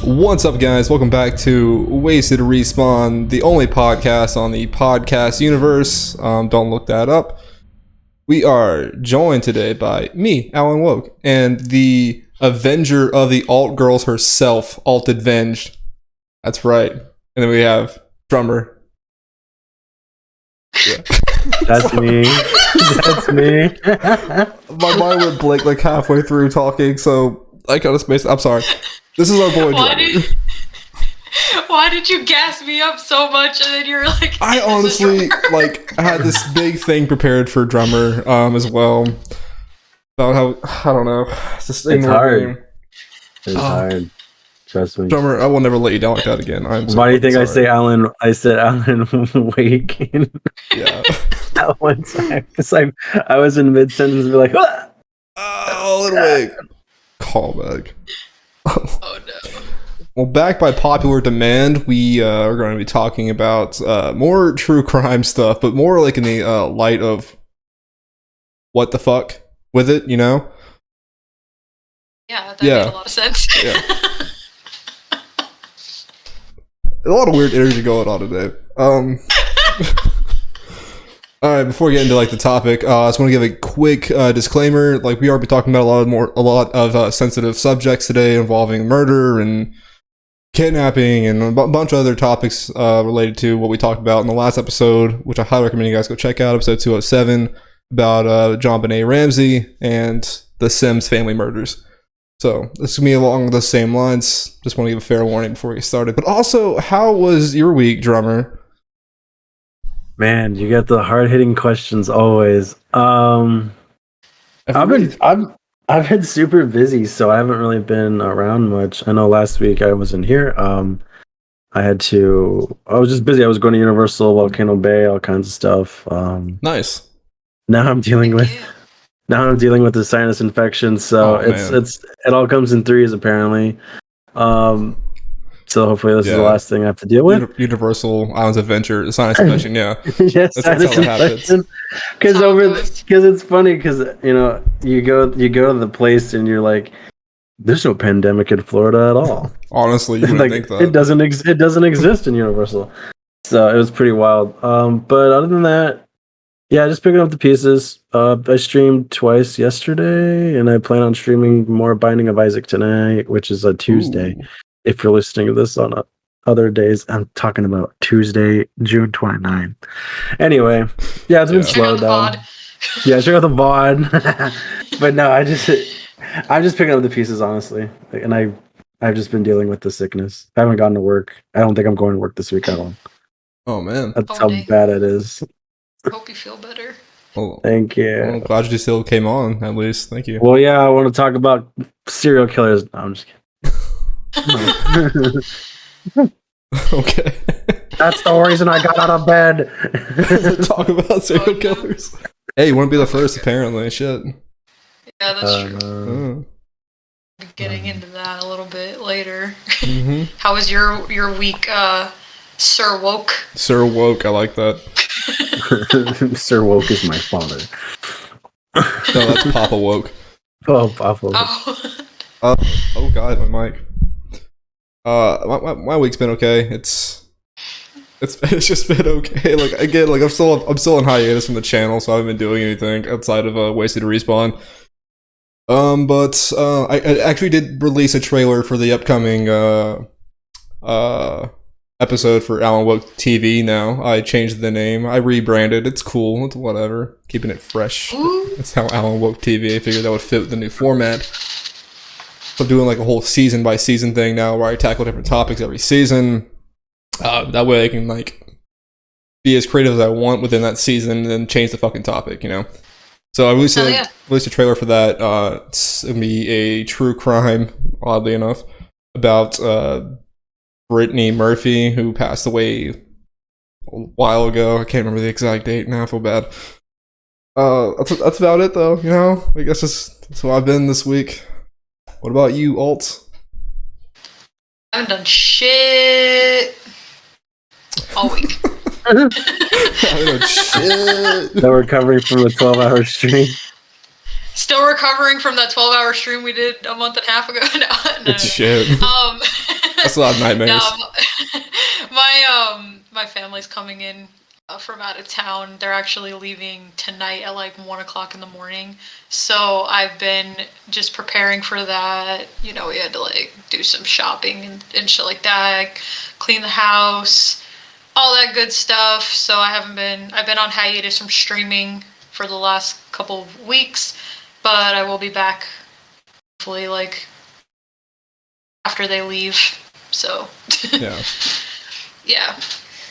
What's up, guys? Welcome back to Wasted Respawn, the only podcast on the podcast universe. Don't look that up. We are joined today by me, AlanWoke, and the Avenger of the Alt Girls herself, Alt Avenged. That's right. And then we have Drummer. Yeah. That's me. That's me. My mind went blank like halfway through talking, so I kind of spaced. I'm sorry. This is our boy Drummer. Why did you gas me up so much and then you're like... I honestly, had this big thing prepared for Drummer, as well. About how, I don't know. It's hard. It's hard. Trust me. Drummer, I will never let you down like that again. Why do you think sorry. I said Alan Wake? Yeah. That one time. It's like, I was in mid-sentence and be like, ah! Alan Wake. Callback. Oh no. Well, back by popular demand, we are going to be talking about more true crime stuff, but more like in the light of what the fuck with it, you know? Yeah, that made a lot of sense. Yeah. A lot of weird energy going on today. Alright, before we get into the topic, I just want to give a quick disclaimer. We are talking about a lot of sensitive subjects today involving murder and kidnapping and a bunch of other topics related to what we talked about in the last episode, which I highly recommend you guys go check out, episode 207, about JonBenet Ramsey and the Sims family murders. So this is going to be along the same lines. Just want to give a fair warning before we get started. But also, how was your week, Drummer? Man, you get the hard-hitting questions always. I've been super busy, so I haven't really been around much. I know last week I wasn't here. I was just busy. I was going to Universal, Volcano Bay, all kinds of stuff. Nice. Now I'm dealing with the sinus infection, so it all comes in threes apparently. So hopefully this is the last thing I have to deal with. Universal Islands Adventure, sinus infection, yeah. Yes, that's how it happens. Because it's funny because you go to the place and you're like, there's no pandemic in Florida at all. Honestly, you wouldn't think that. It doesn't exist in Universal. So it was pretty wild. But other than that, yeah, just picking up the pieces. I streamed twice yesterday, and I plan on streaming more Binding of Isaac tonight, which is a Tuesday. Ooh. If you're listening to this on other days, I'm talking about Tuesday, June 29th. Anyway, yeah, it's been slow down. Yeah, check out the VOD. But no, I'm just picking up the pieces, honestly. And I've just been dealing with the sickness. I haven't gotten to work. I don't think I'm going to work this week at all. Oh, man. That's how bad it is. Hope you feel better. Oh, thank you. Well, glad you still came on, at least. Thank you. Well, yeah, I want to talk about serial killers. No, I'm just kidding. Okay. That's the reason I got out of bed. Talk about serial killers. Hey, you want to be the first, apparently. Shit. Yeah, that's true. We'll be getting into that a little bit later. Mm-hmm. How was your week, Sir Woke? Sir Woke, I like that. Sir Woke is my father. No, that's Papa Woke. Oh, Papa Woke. Oh God, my mic. My week's been okay. It's just been okay. I'm still on hiatus from the channel, so I haven't been doing anything outside of Wasted Respawn. But I actually did release a trailer for the upcoming episode for AlanWoke TV. Now I changed the name. I rebranded. It's cool. It's whatever. Keeping it fresh. Ooh. That's how AlanWoke TV. I figured that would fit with the new format. So I'm doing a whole season by season thing now, where I tackle different topics every season. That way I can be as creative as I want within that season, and then change the fucking topic, So I released a trailer for that. It's gonna be a true crime, oddly enough, about Brittany Murphy, who passed away a while ago. I can't remember the exact date now. I feel bad. That's about it, though. I guess that's what I've been this week. What about you, Alt? I haven't done shit all week. Shit. Still recovering from a 12-hour stream. Still recovering from that 12-hour stream we did a month and a half ago. No. Shit. That's a lot of nightmares. No, my family's coming in from out of town. They're actually leaving tonight at like 1:00 in the morning. So I've been just preparing for that. You know, we had to like do some shopping and shit like that, clean the house, all that good stuff. So I've been on hiatus from streaming for the last couple of weeks, but I will be back hopefully like after they leave. So Yeah. Yeah.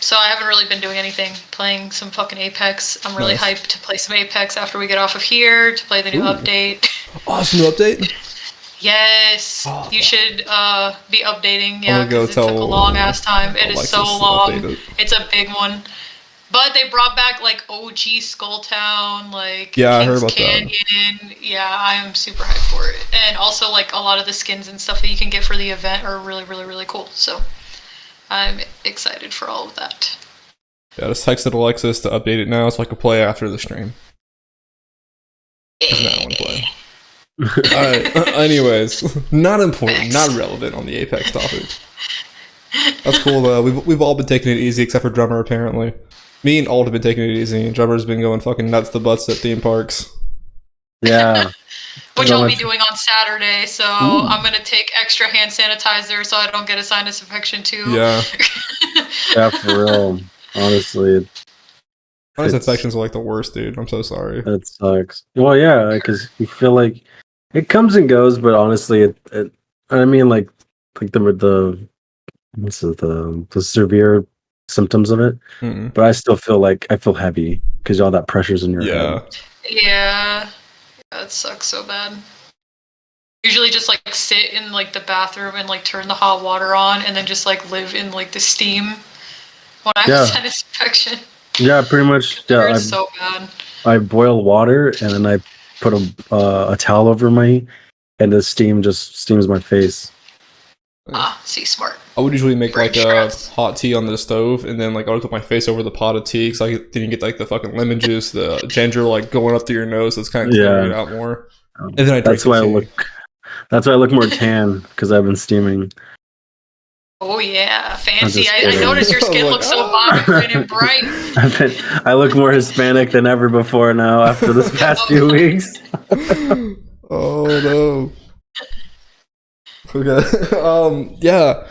So I haven't really been doing anything. Playing some fucking Apex. I'm really hyped to play some Apex after we get off of here to play the new update. Awesome new update. Yes. You should be updating. Yeah, because it tell took a long ass time. It is Alexis so to long. update it. It's a big one. But they brought back like OG Skulltown, like Yeah, I Kings heard about Canyon. Yeah, I am super hyped for it. And also like a lot of the skins and stuff that you can get for the event are really, really, really cool. So I'm excited for all of that. Yeah, I just texted Alexis to update it now so I can play after the stream. Because now I want to play. Alright, anyways, not important, not relevant on the Apex topic. That's cool though. We've all been taking it easy except for Drummer apparently. Me and Alt have been taking it easy, and Drummer's been going fucking nuts to butts at theme parks. Yeah. Which I'll be doing on Saturday, so I'm gonna take extra hand sanitizer so I don't get a sinus infection too. Yeah. Yeah, for real. Honestly. Sinus infections are like the worst, dude. I'm so sorry. That sucks. Well, yeah, because you feel like it comes and goes, but honestly, I mean, like the severe symptoms of it. Mm-mm. But I still feel like I feel heavy because all that pressure's in your head. Yeah, it sucks so bad. Usually just like sit in like the bathroom and like turn the hot water on and then just like live in like the steam when I have sinus infection. Yeah, pretty much. Yeah, it's so bad. I boil water and then I put a towel over me, and the steam just steams my face. See, smart. I would usually make like a hot tea on the stove, and then like I would put my face over the pot of tea because I didn't get like the fucking lemon juice, the ginger like going up through your nose. So it's kind of clearing it out more. And then I drink That's why I look more tan because I've been steaming. Oh yeah, fancy! I noticed your skin looks so vibrant and bright. I look more Hispanic than ever before now after this past few weeks. Oh no. Okay. Yeah.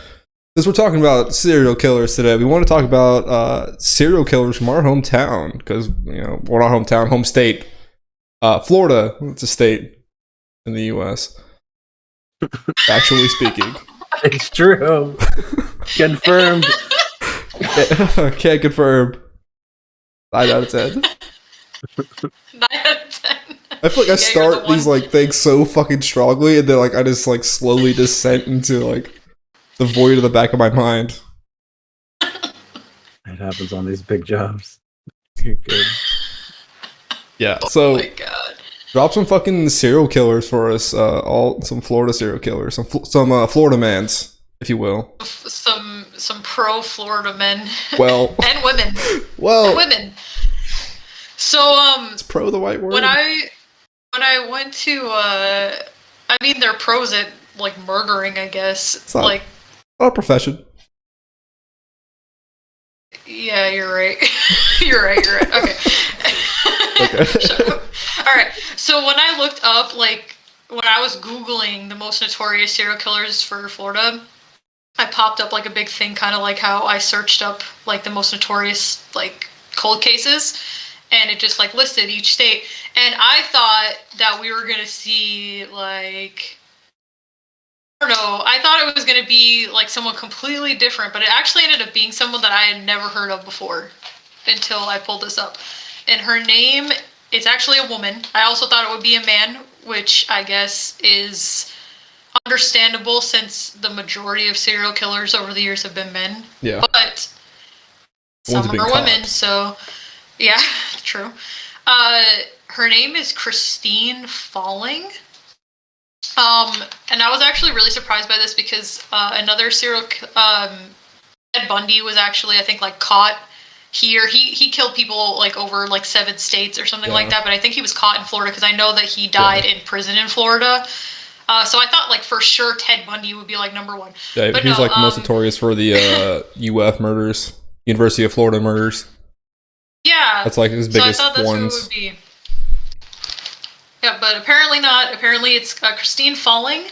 Since we're talking about serial killers today, we want to talk about serial killers from our hometown because well, not hometown, home state, Florida. It's a state in the U.S. Actually speaking, it's true. Confirmed. Can't confirm. 9 out of 10. 9 out of 10. I feel like I start these like things so fucking strongly, and then like I just like slowly descend into like the void of the back of my mind. It happens on these big jobs. You're good. Yeah. So, oh my God. Drop some fucking serial killers for us. Some Florida serial killers, some Florida mans, if you will. Some pro Florida men. Well. And women. Well. And women. So It's pro the right word. When I went to I mean they're pros at like murdering, I guess. It's not a profession. Yeah, you're right. You're right. Okay. Okay. All right. So when I looked up, like, when I was Googling the most notorious serial killers for Florida, I popped up like a big thing, kind of like how I searched up like the most notorious like cold cases, and it just like listed each state. And I thought that we were gonna see like, I don't know, I thought it was gonna be like someone completely different, but it actually ended up being someone that I had never heard of before until I pulled this up. And her name, it's actually a woman. I also thought it would be a man, which I guess is understandable since the majority of serial killers over the years have been men. Yeah. But some are women, so yeah, true. Her name is Christine Falling. And I was actually really surprised by this because another serial Ted Bundy was actually, I think, like caught here. He killed people like over like 7 states or something like that, but I think he was caught in Florida because I know that he died in prison in Florida. So I thought like for sure Ted Bundy would be like number one. Yeah, But he's no, like most notorious for the UF murders, University of Florida murders. Yeah. That's like his biggest So I thought that's ones. who it would be. Yeah, but apparently not. Apparently it's Christine Falling.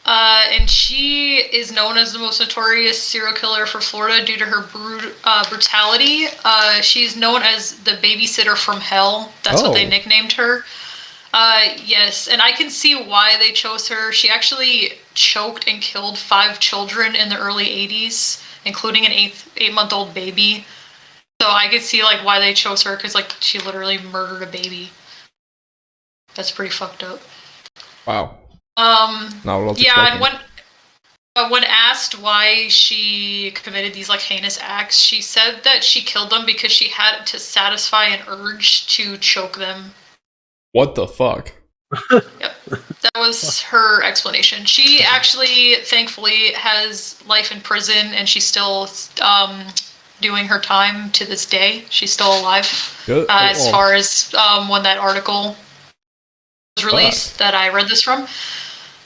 And she is known as the most notorious serial killer for Florida due to her brutality. She's known as the babysitter from hell. That's what they nicknamed her. Yes, and I can see why they chose her. She actually choked and killed 5 children in the early 80s, including an 8-month-old baby. So I could see like why they chose her, because like she literally murdered a baby. That's pretty fucked up. Wow. Yeah, and when asked why she committed these like heinous acts, she said that she killed them because she had to satisfy an urge to choke them. What the fuck? Yep. That was her explanation. She actually, thankfully, has life in prison, and she's still doing her time to this day. She's still alive. Good. As far as when that article was released that I read this from.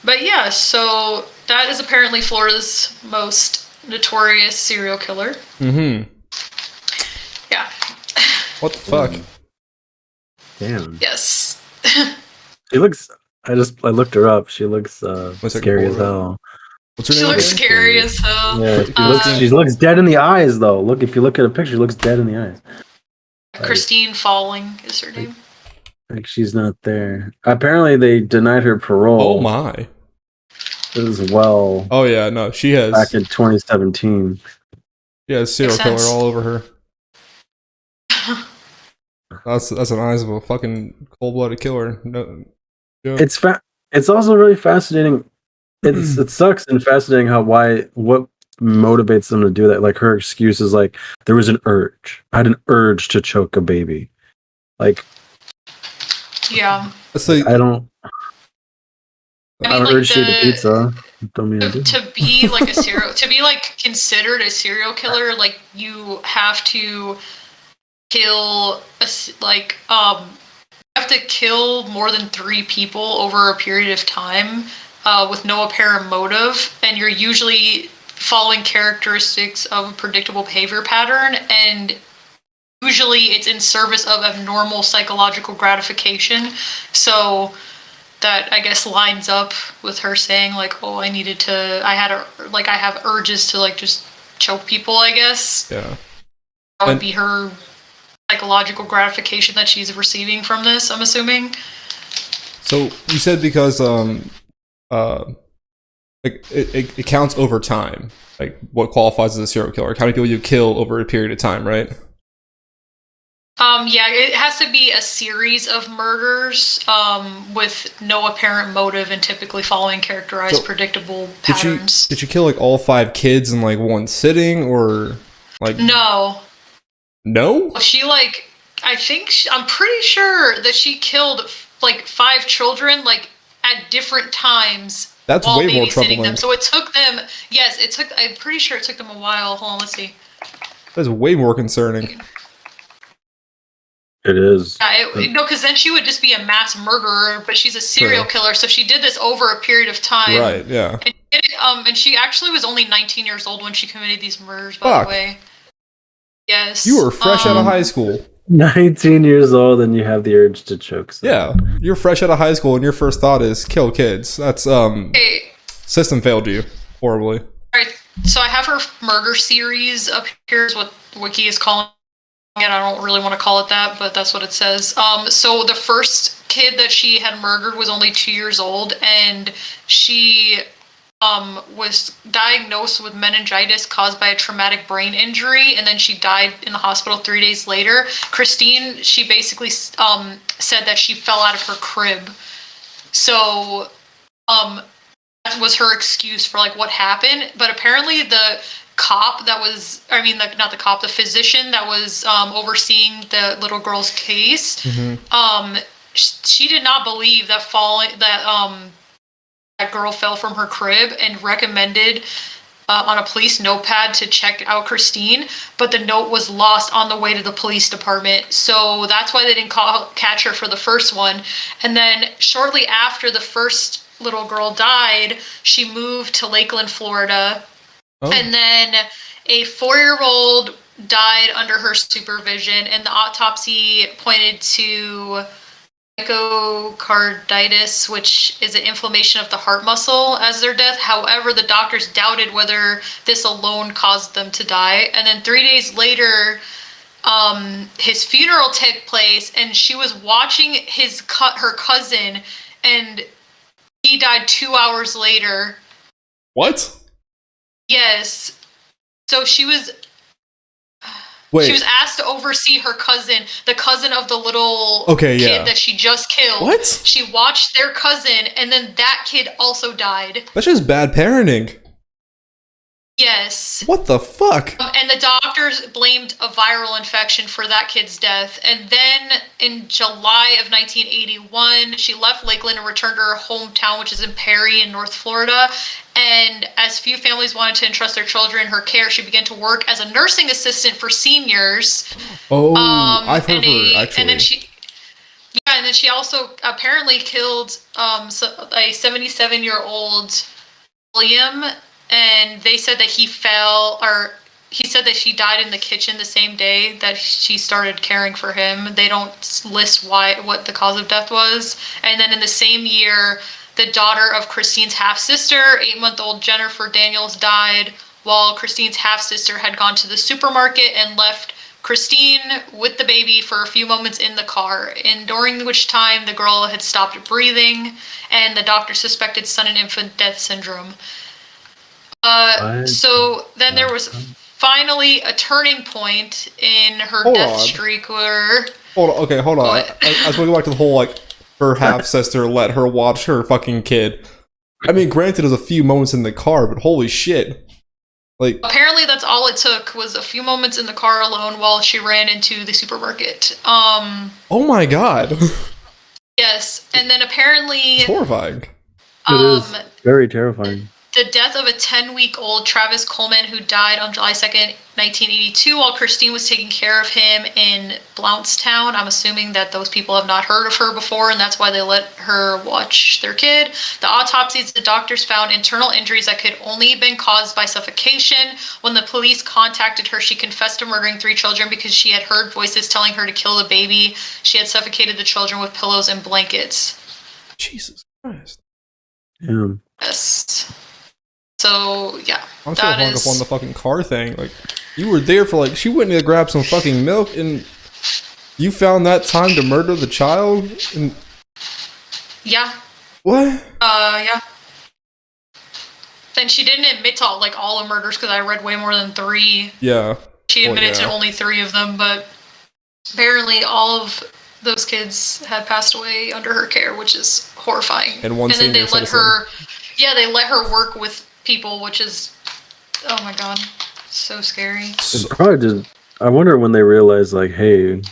But yeah, so that is apparently Florida's most notorious serial killer. Mm-hmm. Yeah. What the fuck? Damn. Yes. She looks. I looked her up. She looks scary as hell. What's her name? She looks scary as hell. Yeah, she looks dead in the eyes though. Look, if you look at a picture, she looks dead in the eyes. Christine Falling is her name. Like she's not there. Apparently, they denied her parole. Oh my. As well. Oh yeah, no, she has. Back in 2017. She has serial killer all over her. That's an eyes of a fucking cold-blooded killer. No, yeah. It's also really fascinating. It sucks and fascinating what motivates them to do that. Like her excuse is like there was an urge. I had an urge to choke a baby. Like yeah. I don't urge to eat a pizza. Don't mean to be like to be like considered a serial killer, like you have to kill you have to kill more than 3 people over a period of time with no apparent motive, and you're usually following characteristics of a predictable behavior pattern, and usually it's in service of abnormal psychological gratification. So that I guess lines up with her saying like, oh, I have urges to like just choke people, I guess. Yeah. That would be her psychological gratification that she's receiving from this, I'm assuming. So you said because like it counts over time, like what qualifies as a serial killer, how many people you kill over a period of time, right? Yeah, it has to be a series of murders with no apparent motive and typically following characterized predictable patterns. Did you kill like all 5 kids in like one sitting, or like No? She like I'm pretty sure that she killed like 5 children like at different times. That's while way more babysitting troubling. them. So it took them. Yes, it took. I'm pretty sure it took them a while. Hold on, let's see. That's way more concerning. It is. Yeah, because then she would just be a mass murderer, but she's a serial killer, so she did this over a period of time. Right, yeah. And she actually was only 19 years old when she committed these murders, by the way. Yes. You were fresh out of high school. 19 years old and you have the urge to choke someone. Yeah, you're fresh out of high school and your first thought is kill kids. That's, system failed you horribly. Alright, so I have her murder series up here is what Wiki is calling it. I don't really want to call it that, but that's what it says. So the first kid that she had murdered was only 2 years old, and she was diagnosed with meningitis caused by a traumatic brain injury, and then she died in the hospital 3 days later. Christine, she basically said that she fell out of her crib. So that was her excuse for like what happened. But apparently the cop that was, not the cop, the physician that was overseeing the little girl's case, she did not believe that that girl fell from her crib and recommended on a police notepad to check out Christine, but the note was lost on the way to the police department. So that's why they didn't catch her for the first one. And then shortly after the first little girl died, she moved to Lakeland, Florida. Oh. And then a 4-year-old died under her supervision, and the autopsy pointed to myocarditis, which is an inflammation of the heart muscle, as their death. However, the doctors doubted whether this alone caused them to die. And then 3 days later, his funeral took place, and she was watching her cousin, and he died 2 hours later. What? Yes. So she was asked to oversee her cousin, the cousin of the little kid that she just killed. What? She watched their cousin, and then that kid also died. That's just bad parenting. Yes. What the fuck? And the doctors blamed a viral infection for that kid's death. And then in July of 1981, she left Lakeland and returned to her hometown, which is in Perry in North Florida. And as few families wanted to entrust their children in her care, she began to work as a nursing assistant for seniors. Oh, I've heard her, actually. And then she also apparently killed a 77-year-old William. And they said that he said that she died in the kitchen the same day that she started caring for him. They don't list what the cause of death was. And then in the same year, the daughter of Christine's half-sister, 8-month-old Jennifer Daniels, died while Christine's half-sister had gone to the supermarket and left Christine with the baby for a few moments in the car, and during which time the girl had stopped breathing, and the doctor suspected sudden infant death syndrome. So then there was finally a turning point in her death streak where... Hold on. I just want to go back to the whole, her half-sister let her watch her fucking kid. I mean, granted, it was a few moments in the car, but holy shit. Apparently that's all it took, was a few moments in the car alone while she ran into the supermarket. Oh my god. Yes, and then apparently... It's horrifying. It is very terrifying. The death of a 10-week-old Travis Coleman, who died on July 2nd, 1982, while Christine was taking care of him in Blountstown. I'm assuming that those people have not heard of her before, and that's why they let her watch their kid. The autopsies, the doctors found internal injuries that could only have been caused by suffocation. When the police contacted her, she confessed to murdering 3 children because she had heard voices telling her to kill the baby. She had suffocated the children with pillows and blankets. Jesus Christ. Yeah. Yes. So, yeah. I'm so hung up on the fucking car thing. You were there for, she went to grab some fucking milk, and you found that time to murder the child? And... Yeah. What? Yeah. Then she didn't admit to, all the murders, because I read way more than 3. Yeah. She admitted to only 3 of them, but apparently all of those kids had passed away under her care, which is horrifying. And then they let her... Yeah, they let her work with people, which is, oh my god, so scary. It's probably just, I wonder when they realize, hey,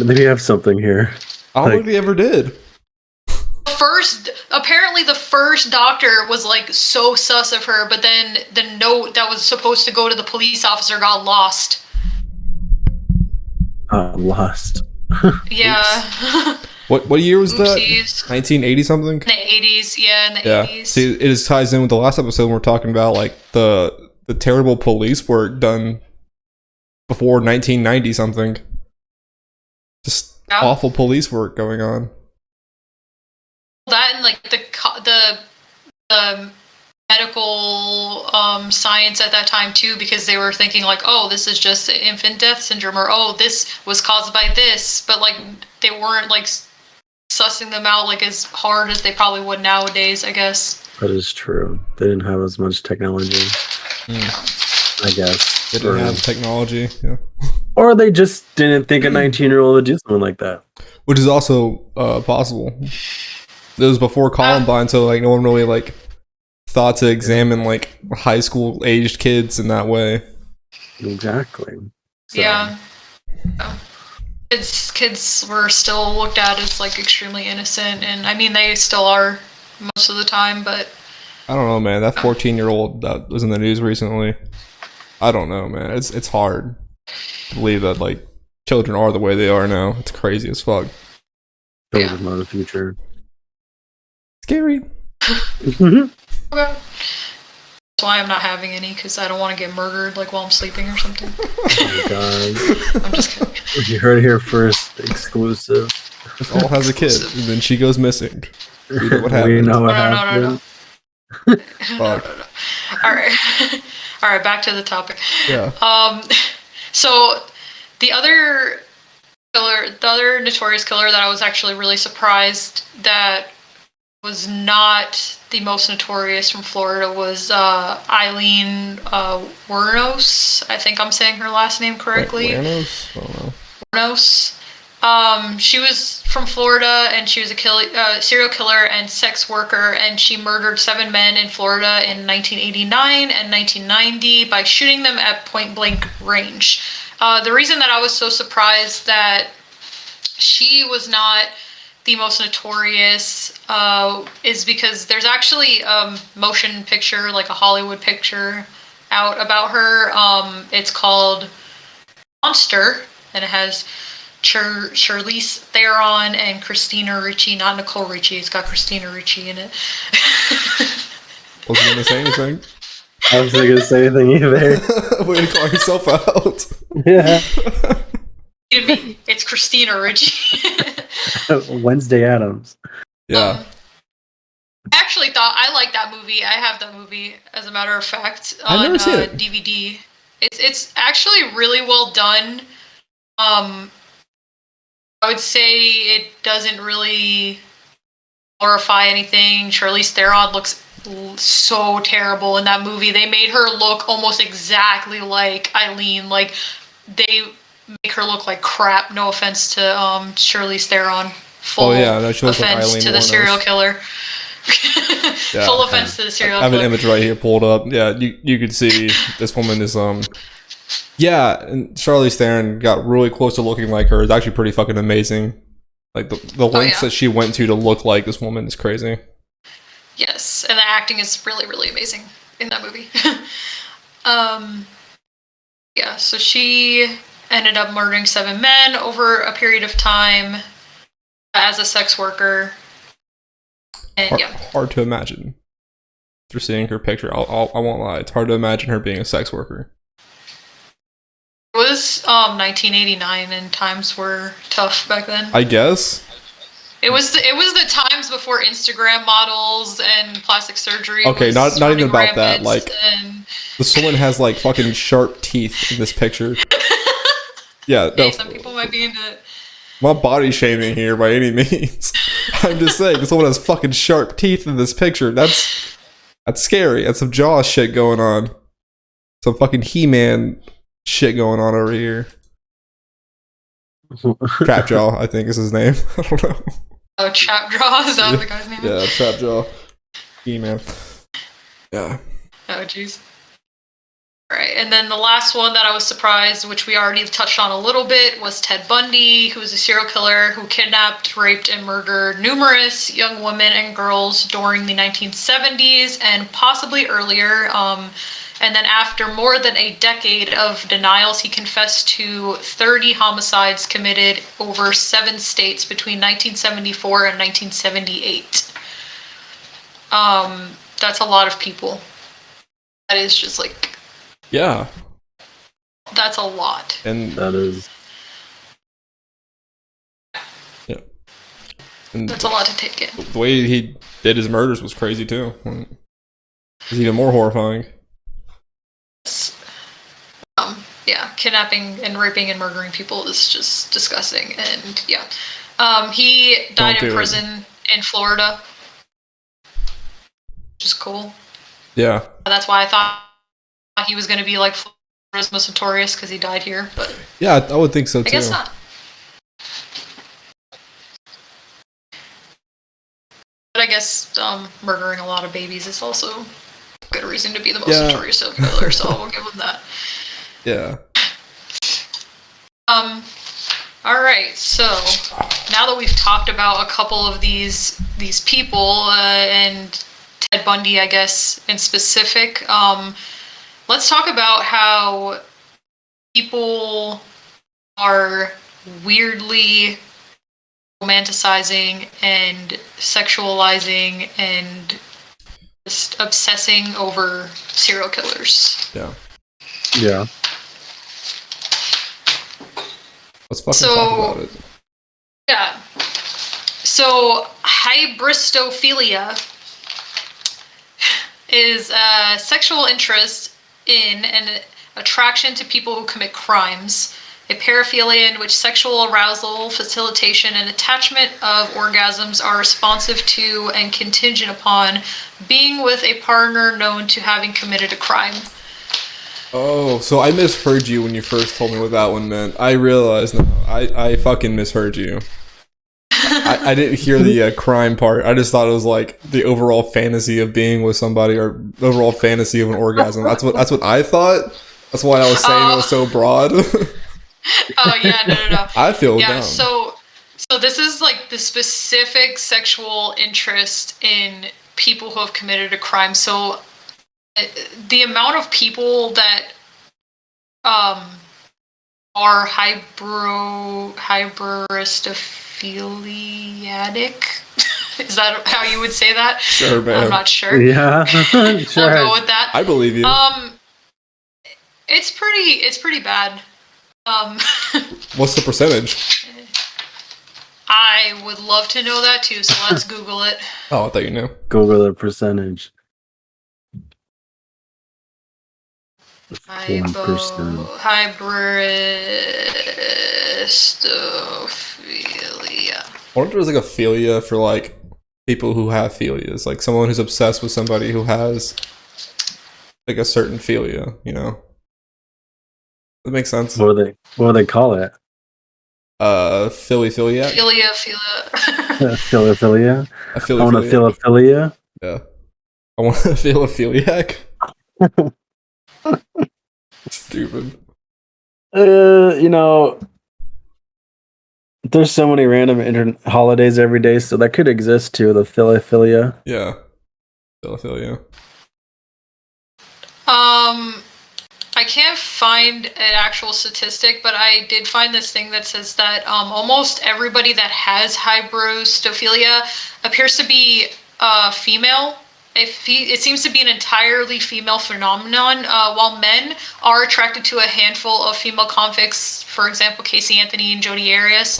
maybe have something here. I don't think they ever did. Apparently the first doctor was so sus of her, but then the note that was supposed to go to the police officer got lost. Lost. Yeah. What year was that? Oopsies. 1980 something? In the 80s, yeah, in the 80s. See, it just ties in with the last episode when we're talking about the terrible police work done before 1990 something. Just awful police work going on. That and the medical science at that time too, because they were thinking oh, this is just infant death syndrome, or oh, this was caused by this, but they weren't sussing them out as hard as they probably would nowadays, I guess. That is true. They didn't have as much technology. I guess. They didn't have technology, yeah. Or they just didn't think a 19-year-old would do something like that. Which is also possible. It was before Columbine, so no one really thought to examine high school aged kids in that way. Exactly. So. Yeah. Kids were still looked at as extremely innocent, and I mean they still are most of the time, but I don't know, man. That 14-year-old that was in the news recently. I don't know, man. It's hard to believe that like children are the way they are now. It's crazy as fuck. Children are the future. Scary. Okay. That's why I'm not having any, because I don't want to get murdered like while I'm sleeping or something. Oh my god. I'm just kidding. You heard it here first. Exclusive. All has a kid, and then she goes missing. We know what We happened. know what No. happened. No. Alright. Alright, back to the topic. Yeah. So the other notorious killer that I was actually really surprised that was not the most notorious from Florida was Eileen Wuornos. I think I'm saying her last name correctly. Wuornos? I don't know. Wuornos. She was from Florida, and she was a serial killer and sex worker, and she murdered 7 men in Florida in 1989 and 1990 by shooting them at point-blank range. The reason that I was so surprised that she was not the most notorious is because there's actually a motion picture, like a Hollywood picture, out about her. It's called Monster, and it has Charlize Theron and Christina Ricci, not Nicole Richie. It's got Christina Ricci in it. Wasn't gonna say anything. I wasn't gonna say anything either. Way to call yourself out. Yeah. It's Christina Ricci. Wednesday Addams. Yeah. I actually thought I liked that movie. I have that movie, as a matter of fact, I've on never seen it. DVD. It's actually really well done. I would say it doesn't really glorify anything. Charlize Theron looks so terrible in that movie. They made her look almost exactly like Eileen. Like, they make her look like crap. No offense to Charlize Theron. Full no, she looks like offense Eileen to the Wuornos. serial killer. Yeah. Full offense to the serial I have killer. an image right here pulled up. Yeah, you could see this woman is yeah, and Charlize Theron got really close to looking like her. It's actually pretty fucking amazing. Like the lengths that she went to look like this woman is crazy. Yes, and the acting is really, really amazing in that movie. Yeah, so she ended up murdering 7 men over a period of time as a sex worker. And Hard to imagine. After seeing her picture, I won't lie. It's hard to imagine her being a sex worker. It was 1989, and times were tough back then. I guess. It was the times before Instagram models and plastic surgery. Okay, was not even about that. rampant, Like, this woman has like fucking sharp teeth in this picture. Yeah, hey, some people might be into it. I'm not body shaming here by any means. I'm just saying, this woman has fucking sharp teeth in this picture. That's scary. That's some Jaw shit going on. Some fucking He-Man shit going on over here. Trapjaw, I think is his name. I don't know. Oh, Trapjaw, is that the guy's name? Yeah, Trapjaw. He-Man. Yeah. Oh, jeez. Right, and then the last one that I was surprised, which we already touched on a little bit, was Ted Bundy, who was a serial killer who kidnapped, raped, and murdered numerous young women and girls during the 1970s and possibly earlier. And then after more than a decade of denials, he confessed to 30 homicides committed over 7 states between 1974 and 1978. That's a lot of people. That is just like... Yeah. That's a lot. And That is. yeah. And That's a lot to take in. the way he did his murders was crazy too. It's even more horrifying. Yeah, kidnapping and raping and murdering people is just disgusting. And yeah, he died in prison in Florida, which is cool. Yeah. That's why I thought he was going to be like Florida's most notorious, because he died here. But Yeah, I would think so too. I guess not. But I guess murdering a lot of babies is also a good reason to be the most notorious serial killer. So we'll give him that. Yeah. All right. So now that we've talked about a couple of these people and Ted Bundy, I guess, in specific. Let's talk about how people are weirdly romanticizing and sexualizing and just obsessing over serial killers. Yeah. Yeah. Let's fucking talk about it. Yeah. So, hybristophilia is a sexual interest in and attraction to people who commit crimes. A paraphilia in which sexual arousal, facilitation, and attachment of orgasms are responsive to and contingent upon being with a partner known to having committed a crime. Oh, so I misheard you when you first told me what that one meant. I realized now. I fucking misheard you. I didn't hear the crime part. I just thought it was like the overall fantasy of being with somebody or the overall fantasy of an orgasm. That's what I thought. That's why I was saying it was so broad. Oh yeah, no. I feel yeah. dumb. So this is like the specific sexual interest in people who have committed a crime. So the amount of people that are hybristophiliatic. Is that how you would say that? Sure, man. I'm not sure. Yeah. Sure. We'll go with that. I believe you. It's pretty bad. What's the percentage? I would love to know that too, so let's Google it. Oh, I thought you knew. Google the percentage. 1%. Hybristophilia. I wonder if there's like a philia for like people who have philias, like someone who's obsessed with somebody who has like a certain philia, you know? That makes sense. What do they call it? Philiac? Philia. Philophilia? A I want a philophilia. Yeah. I want a philophiliac. Stupid. You know, there's so many random holidays every day, so that could exist too, the philophilia. Yeah. Philophilia. I can't find an actual statistic, but I did find this thing that says that almost everybody that has hybristophilia appears to be female. It seems to be an entirely female phenomenon, while men are attracted to a handful of female convicts, for example, Casey Anthony and Jodi Arias.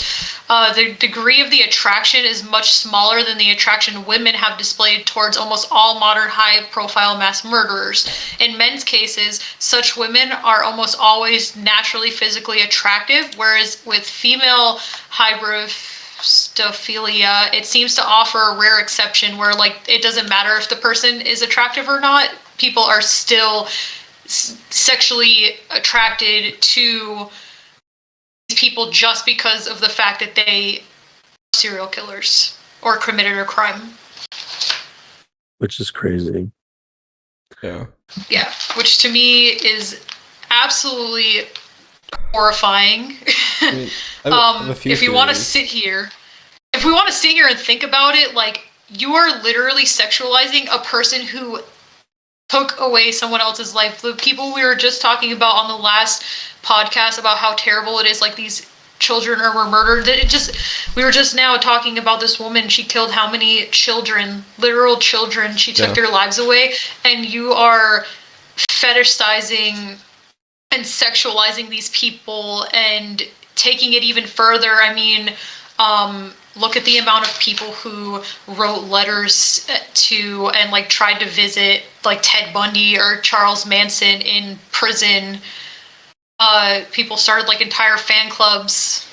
The degree of the attraction is much smaller than the attraction women have displayed towards almost all modern high-profile mass murderers. In men's cases, such women are almost always naturally physically attractive, whereas with female hybristophilia, it seems to offer a rare exception where like it doesn't matter if the person is attractive or not, people are still sexually attracted to these people just because of the fact that they are serial killers or committed a crime. Which is crazy. Yeah. Yeah, which to me is absolutely horrifying. I mean, I have a few if you want to theories. sit here, if we want to sit here and think about it, like you are literally sexualizing a person who took away someone else's life. The people we were just talking about on the last podcast about how terrible it is, like these children were murdered. We were just now talking about this woman. She killed how many children, literal children. She took their lives away, and you are fetishizing and sexualizing these people and taking it even further. I mean, look at the amount of people who wrote letters to and like tried to visit like Ted Bundy or Charles Manson in prison. People started like entire fan clubs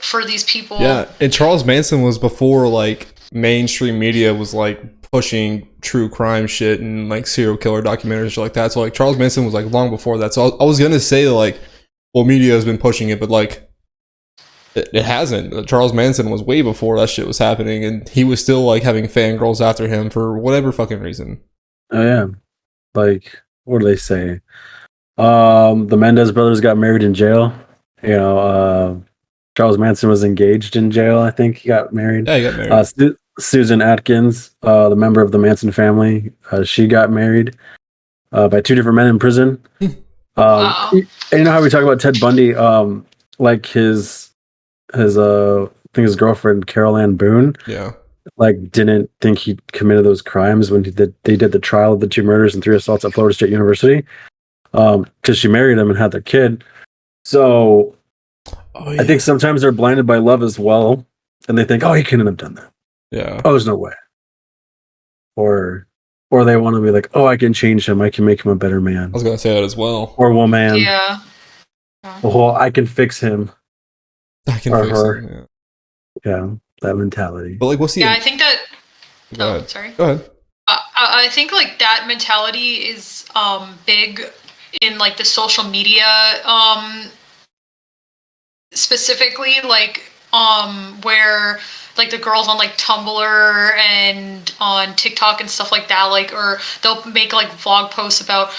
for these people. Yeah, and Charles Manson was before like mainstream media was like pushing true crime shit and like serial killer documentaries like that. So like Charles Manson was like long before that. So I was gonna say like, well, media has been pushing it, but like it hasn't. Charles Manson was way before that shit was happening, and he was still like having fangirls after him for whatever fucking reason. Oh yeah, like what do they say? The Mendez brothers got married in jail. You know, Charles Manson was engaged in jail. I think he got married. Yeah, he got married. Susan Atkins, the member of the Manson family. She got married by two different men in prison. Wow. And you know how we talk about Ted Bundy, like his I think his girlfriend Carol Ann Boone, Yeah. like didn't think he committed those crimes when they did the trial of the two murders and three assaults at Florida State University, because she married him and had their kid. So Oh, yeah. I think sometimes they're blinded by love as well, and they think, oh, he couldn't have done that. Yeah. Oh, there's no way. Or they want to be like, oh, I can change him. I can make him a better man I was gonna say that as well. or woman. Yeah. Well, I can fix him. I can Or fix her. it. Yeah, that mentality. But like, what's the? Yeah, I think that. Go Oh, ahead. sorry. Go ahead. I think like that mentality is big in like the social media specifically, like where like the girls on like Tumblr and on TikTok and stuff like that, like, or they'll make like vlog posts about,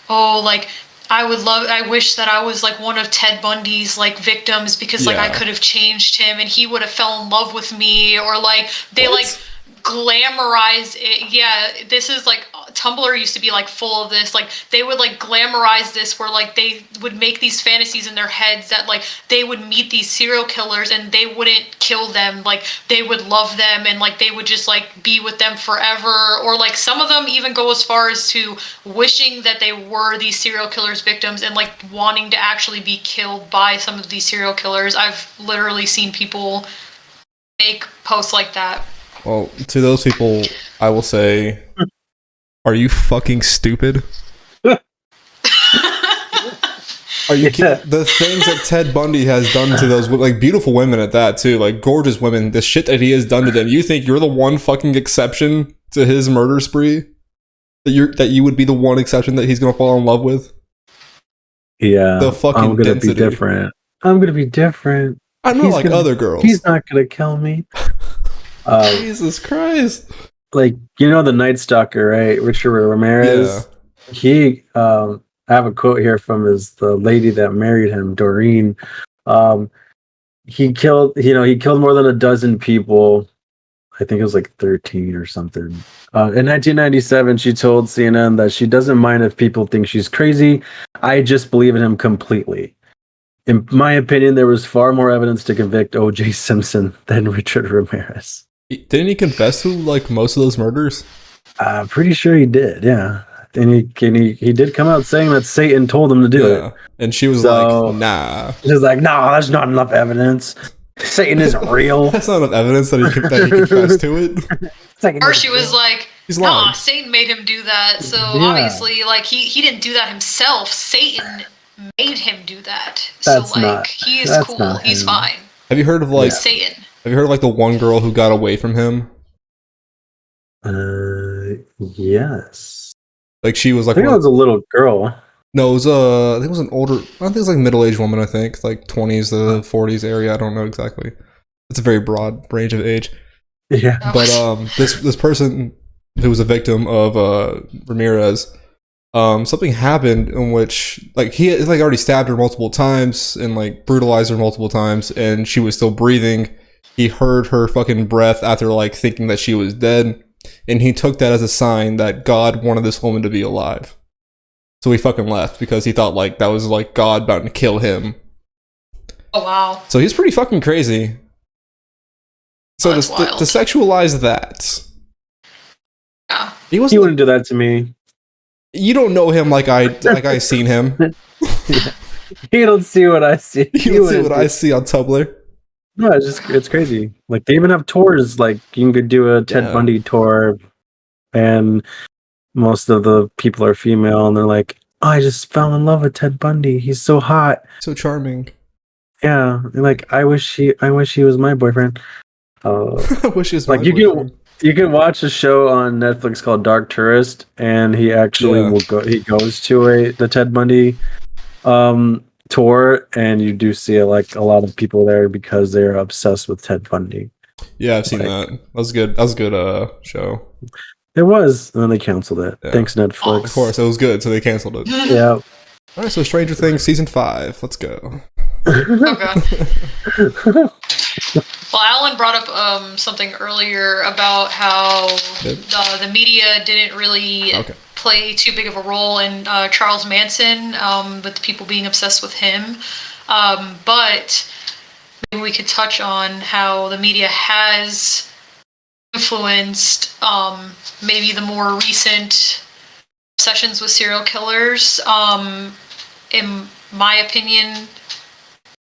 oh, like I wish that I was like one of Ted Bundy's like victims because like I Yeah. could have changed him and he would have fell in love with me, or like they What? like glamorize it. Yeah, this is like Tumblr used to be like full of this. Like they would like glamorize this where like they would make these fantasies in their heads that like they would meet these serial killers and they wouldn't kill them. Like they would love them and like they would just like be with them forever. Or like some of them even go as far as to wishing that they were these serial killers victims and like wanting to actually be killed by some of these serial killers. I've literally seen people make posts like that. Well, to those people, I will say, are you fucking stupid? Are you kidding? The things that Ted Bundy has done to those, like, beautiful women at that, too, like, gorgeous women, the shit that he has done to them, you think you're the one fucking exception to his murder spree? That you would be the one exception that he's gonna fall in love with? Yeah, The fucking I'm gonna density. be different. I'm gonna be different. I'm not He's like gonna- other girls. He's not gonna kill me. Jesus Christ. Like, you know, the Night Stalker, right? Richard Ramirez. Yeah. He, I have a quote here from the lady that married him, Doreen. He killed more than a dozen people. I think it was like 13 or something. In 1997, she told CNN that she doesn't mind if people think she's crazy. I just believe in him completely. In my opinion, there was far more evidence to convict O.J. Simpson than Richard Ramirez. Didn't he confess to, like, most of those murders? Pretty sure he did, yeah. And he did come out saying that Satan told him to do it. And she was So- like, nah. She's like, no, that's not enough evidence. Satan isn't real. That's not enough evidence that he confessed to it. Satan Or isn't she was real. like, He's nah, lying. Satan made him do that. So Yeah. obviously, like, he didn't do that himself. Satan made him do that. That's so, like, not- he is that's cool. not He's him. fine. Have you heard of, like, Satan. the one girl who got away from him? Yes. Like, she was I like, think it was a little girl. no, it was I think it was an older, I think it was like middle-aged woman, I think, like 20s to 40s area, I don't know exactly. It's a very broad range of age. Yeah. That But was- this person who was a victim of Ramirez, something happened in which, like, he had, like, already stabbed her multiple times and, like, brutalized her multiple times, and she was still breathing. He heard her fucking breath after, like, thinking that she was dead, and he took that as a sign that God wanted this woman to be alive. So he fucking left because he thought, like, that was, like, God about to kill him. oh, wow. So he's pretty fucking crazy. So That's to wild. sexualize that, Yeah. he was. He wouldn't do that to me. You don't know him like I seen him. You don't see what I see. You don't see what I see on Tumblr. No, it's crazy. Like, they even have tours. Like, you could do a Ted Yeah. Bundy tour, and most of the people are female, and they're like, oh, I just fell in love with Ted Bundy. He's so hot. So charming. Yeah. And like, I wish he was my boyfriend. I wish his Like, you can watch a show on Netflix called Dark Tourist, and he actually Yeah. he goes to the Ted Bundy tour, and you do see like a lot of people there because they're obsessed with Ted Bundy. Yeah, I've seen that. That was good. That was a good show. It was, and then they canceled it. Yeah. Thanks, Netflix. Of course, it was good, so they canceled it. Yeah. All right, so Stranger Things season 5. Let's go. Oh, God. Well, Alan brought up something earlier about how the media didn't really play too big of a role in Charles Manson, with people being obsessed with him. But maybe we could touch on how the media has influenced maybe the more recent obsessions with serial killers. In my opinion,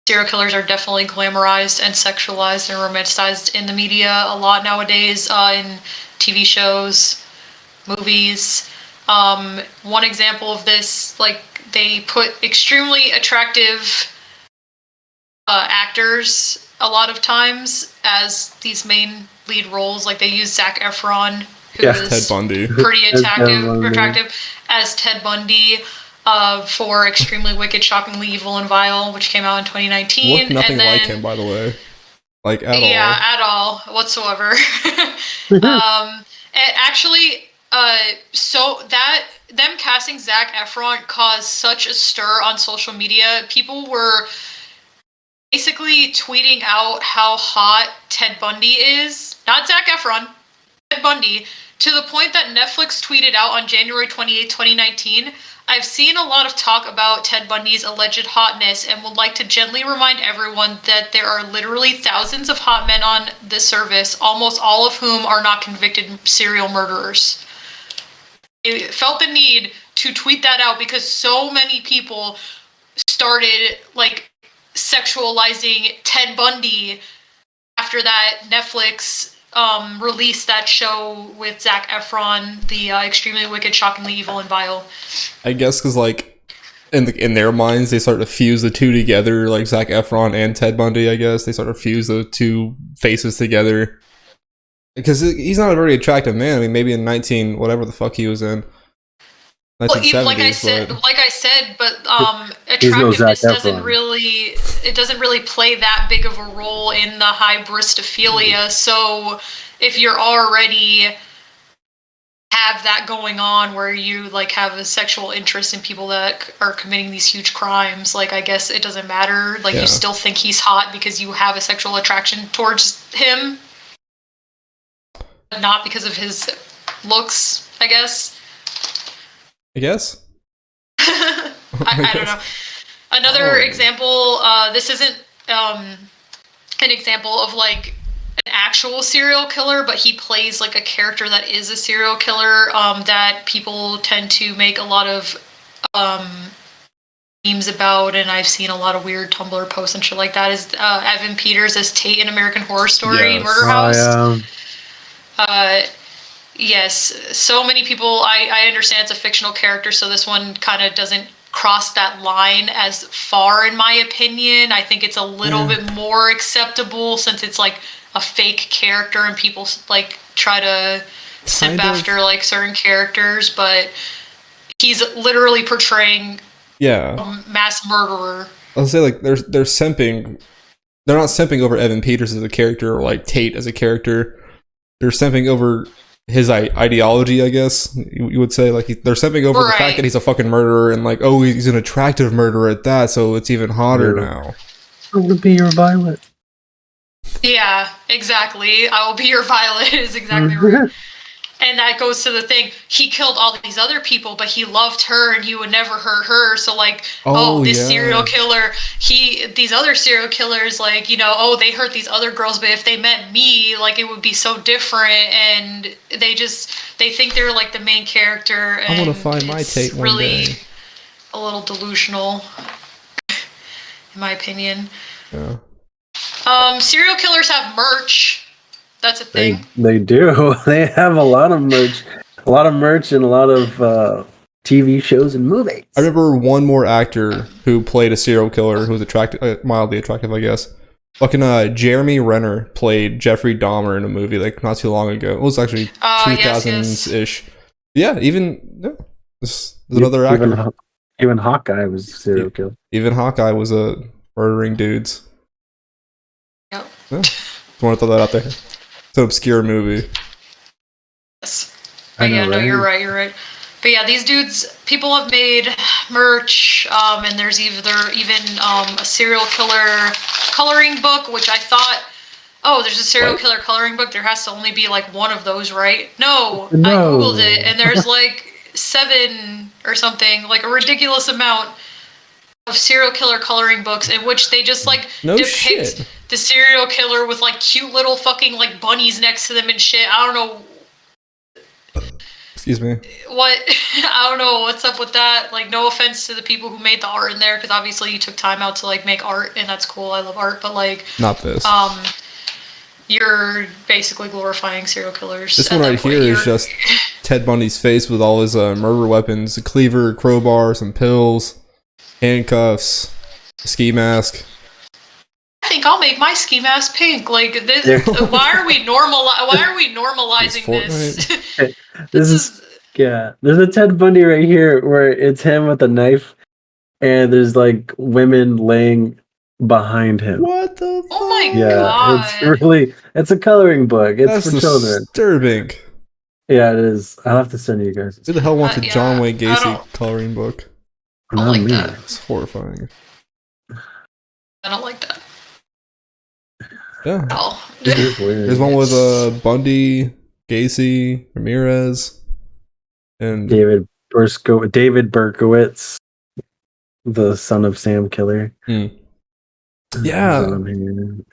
serial killers are definitely glamorized and sexualized and romanticized in the media a lot nowadays, in TV shows, movies. One example of this, like, they put extremely attractive actors a lot of times as these main lead roles. Like, they use Zac Efron, who is Ted Bundy, pretty attractive as Ted Bundy. For Extremely Wicked, Shockingly Evil, and Vile, which came out in 2019. Looked nothing like him, by the way. Like, at all. Yeah, at all, whatsoever. And actually, so that them casting Zac Efron caused such a stir on social media. People were basically tweeting out how hot Ted Bundy is. Not Zac Efron, Ted Bundy. To the point that Netflix tweeted out on January 28, 2019, I've seen a lot of talk about Ted Bundy's alleged hotness and would like to gently remind everyone that there are literally thousands of hot men on this service, almost all of whom are not convicted serial murderers. I felt the need to tweet that out because so many people started, like, sexualizing Ted Bundy after that Netflix released that show with Zac Efron, the Extremely Wicked, Shockingly Evil, and Vile. I guess because, like, in their minds, they start to fuse the two together, like Zac Efron and Ted Bundy, I guess. They sort of fuse the two faces together. Because he's not a very attractive man. I mean, maybe in 19... whatever the fuck he was in. Well, like I said, attractiveness doesn't really play that big of a role in the hybristophilia. So if you're already have that going on where you, like, have a sexual interest in people that are committing these huge crimes, like, I guess it doesn't matter. Like, you still think he's hot because you have a sexual attraction towards him, but not because of his looks, I guess. I don't know. Another example, this isn't an example of, like, an actual serial killer, but he plays, like, a character that is a serial killer, that people tend to make a lot of memes about, and I've seen a lot of weird Tumblr posts and shit like that, is Evan Peters as Tate in American Horror Story Murder House. Yes, so many people, I understand it's a fictional character, so this one kind of doesn't cross that line as far, in my opinion. I think it's a little bit more acceptable since it's, like, a fake character and people, like, try to simp after, like, certain characters, but he's literally portraying a mass murderer. I'll say, like, they're simping. They're not simping over Evan Peters as a character or, like, Tate as a character. They're simping over his ideology, I guess you would say. Like, they're simping over the fact that he's a fucking murderer, and, like, oh, he's an attractive murderer at that, so it's even hotter now. I'm gonna be your Violet. Yeah, exactly. I will be your Violet is exactly right. And that goes to the thing, he killed all these other people, but he loved her and he would never hurt her. So, like, serial killer, these other serial killers, like, you know, they hurt these other girls, but if they met me, like, it would be so different. And they think they're, like, the main character. And I want to find my Tate one really day. A little delusional, in my opinion. Yeah. Serial killers have merch. That's a thing. They do. They have a lot of merch. And a lot of TV shows and movies. I remember one more actor who played a serial killer who was attractive, mildly attractive, I guess. Fucking Jeremy Renner played Jeffrey Dahmer in a movie, like, not too long ago. It was actually 2000s-ish. Yeah, this is another actor. Even Hawkeye was a serial killer. Even Hawkeye was murdering dudes. Yep. Yeah. Just want to throw that out there. It's an obscure movie. Yes. No, you're right. But yeah, these dudes, people have made merch, and there's even a serial killer coloring book, which I thought oh, there's a serial What? killer coloring book. There has to only be like one of those, right? No, I No. googled it, and there's like 7 or something, like a ridiculous amount of serial killer coloring books in which they just like No depict shit. the serial killer with like cute little fucking like bunnies next to them and shit. I don't know Excuse me. what I don't know what's up with that. Like, no offense to the people who made the art in there, because obviously you took time out to like make art, and that's cool. I love art, but like, Not this. you're basically glorifying serial killers. This one right here is just Ted Bundy's face with all his murder weapons: a cleaver, crowbar, some pills, handcuffs, a ski mask. I think I'll make my ski mask pink. Like this. Why are we normalizing this? This is yeah. There's a Ted Bundy right here where it's him with a knife, and there's like women laying behind him. What the fuck? Oh my Yeah, god! it's a coloring book. It's That's for children. disturbing. Yeah, it is. I'll have to send you guys. Who the hell wants a Yeah, John Wayne I Gacy don't- coloring book? I don't like that. It's horrifying. I don't like that. Yeah. Oh. It's weird. There's one with Bundy, Gacy, Ramirez, and David Berkowitz, the son of Sam Killer. Yeah.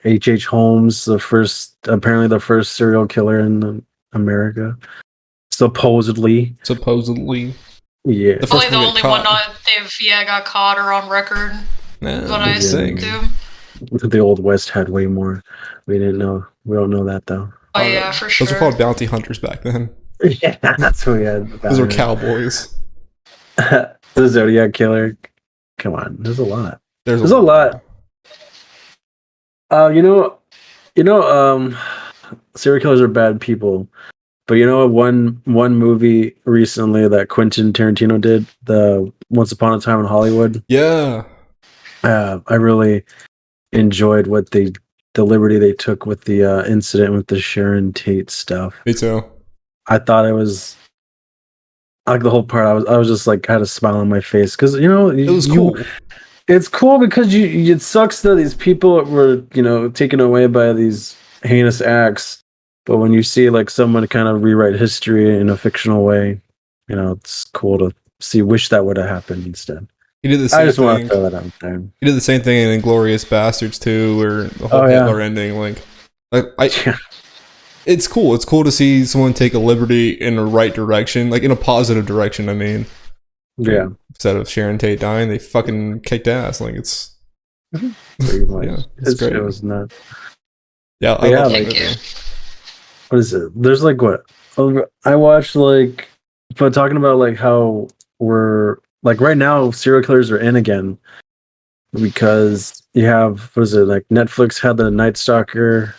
H.H. Holmes, apparently the first serial killer in America. Supposedly. Yeah. The first Probably the one to only get one caught. they've got caught or on record. Nah, What I think. assume. The Old West had way more. We didn't know. We don't know that though. Oh yeah, for sure. Those were called bounty hunters back then. Yeah, that's what we had. Those were cowboys. The Zodiac Killer. Come on, there's a lot. There's a lot. Serial killers are bad people. But you know one movie recently that Quentin Tarantino did, the Once Upon a Time in Hollywood. Yeah. I really enjoyed the liberty they took with the incident with the Sharon Tate stuff. Me too. I thought it was like the whole part. I was just like had a smile on my face because It was cool. It's cool because it sucks that these people were taken away by these heinous acts. But when you see like someone kind of rewrite history in a fictional way, it's cool to see. Wish that would have happened instead. He did the same I just want thing. to throw that out there. He did the same thing in Inglourious Bastards too, where the whole Hitler ending. It's cool. It's cool to see someone take a liberty in the right direction, like in a positive direction. I mean, yeah. Instead of Sharon Tate dying, they fucking kicked ass. Like it's Pretty much. Yeah, it's great. It was nuts. Yeah, I Yeah, love Thank that you. thing. What is it? There's like what? I watched but talking about like how we're like right now serial killers are in again because you have what is it like Netflix had the Night Stalker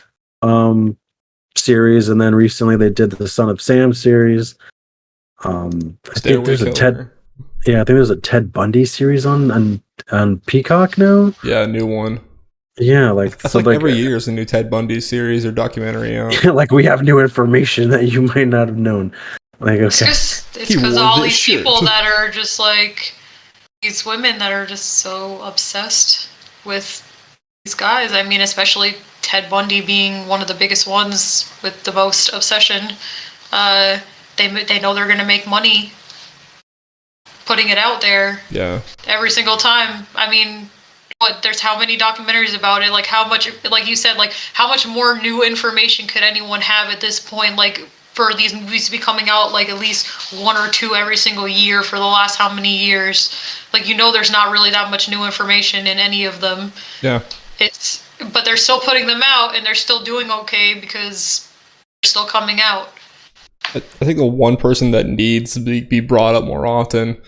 series, and then recently they did the Son of Sam series. I think there's a Ted Bundy series on Peacock now. Yeah, a new one. Yeah, like That's so like every year is a new Ted Bundy series or documentary out. like we have new information that you might not have known. Like It's okay, because wore all this these shit. people that are just like these women that are just so obsessed with these guys. I mean, especially Ted Bundy being one of the biggest ones with the most obsession. They know they're gonna make money putting it out there. Yeah. Every single time. I mean, there's how many documentaries about it? Like how much, like you said, like how much more new information could anyone have at this point? Like for these movies to be coming out like at least 1 or 2 every single year for the last how many years? Like there's not really that much new information in any of them. Yeah. But they're still putting them out and they're still doing okay because they're still coming out. I think the one person that needs to be brought up more often,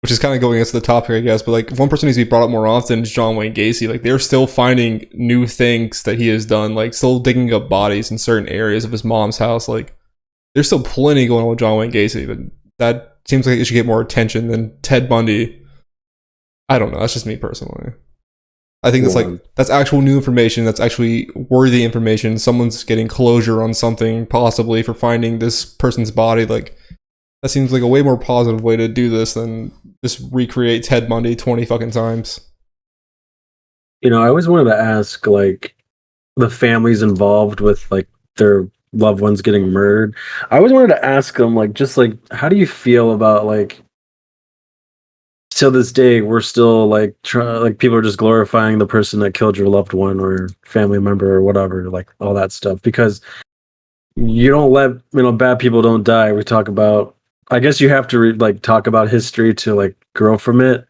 which is kind of going into the topic, I guess, but like if one person needs to be brought up more often is John Wayne Gacy. Like they're still finding new things that he has done, like still digging up bodies in certain areas of his mom's house. Like there's still plenty going on with John Wayne Gacy, but that seems like it should get more attention than Ted Bundy. I don't know. That's just me personally. I think that's actual new information. That's actually worthy information. Someone's getting closure on something, possibly for finding this person's body. Like that seems like a way more positive way to do this than just recreate Ted Bundy 20 fucking times. I always wanted to ask, like, the families involved with like their loved ones getting murdered. I always wanted to ask them, like, just like, how do you feel about like, till this day, we're still like, like people are just glorifying the person that killed your loved one or family member or whatever, like all that stuff, because you don't let bad people don't die. We talk about, I guess you have to like talk about history to like grow from it.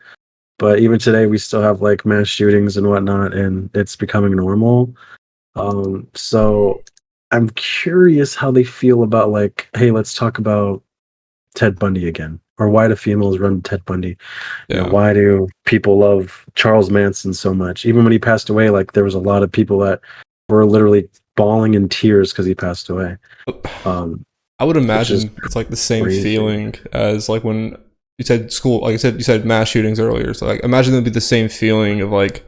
But even today, we still have like mass shootings and whatnot, and it's becoming normal. So I'm curious how they feel about like, hey, let's talk about Ted Bundy again, or why do females run Ted Bundy? You know, Yeah. why do people love Charles Manson so much? Even when he passed away, like there was a lot of people that were literally bawling in tears because he passed away. I would Which is imagine it's like the same crazy. feeling as like when you said school, like you said mass shootings earlier. So like imagine it'd be the same feeling of like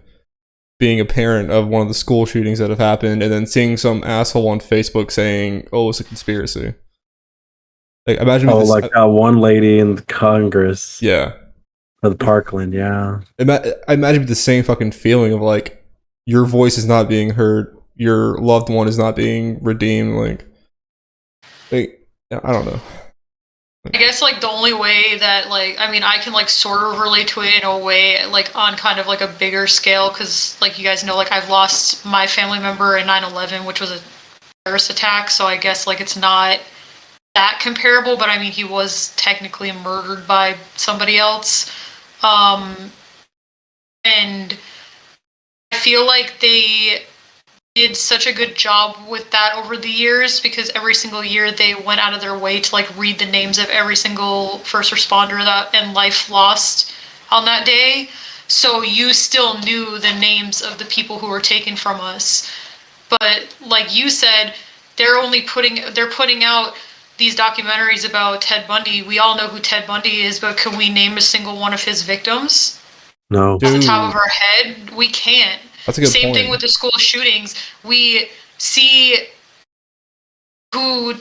being a parent of one of the school shootings that have happened and then seeing some asshole on Facebook saying, "Oh, it's a conspiracy." Like imagine Oh, this, like that one lady in the Congress yeah. of Parkland, yeah. I imagine the same fucking feeling of like your voice is not being heard, your loved one is not being redeemed. Like I don't know. I guess like the only way that like I mean I can like sort of relate to it in a way like on kind of like a bigger scale because like you guys know like I've lost my family member in 9/11, which was a terrorist attack, so I guess like it's not that comparable, but I mean he was technically murdered by somebody else. And I feel like they did such a good job with that over the years because every single year they went out of their way to like read the names of every single first responder that and life lost on that day. So you still knew the names of the people who were taken from us. But like you said, they're putting out these documentaries about Ted Bundy. We all know who Ted Bundy is, but can we name a single one of his victims? No. Off the top Dude, of our head, we can't. that's a good Same point. thing with the school shootings. We see who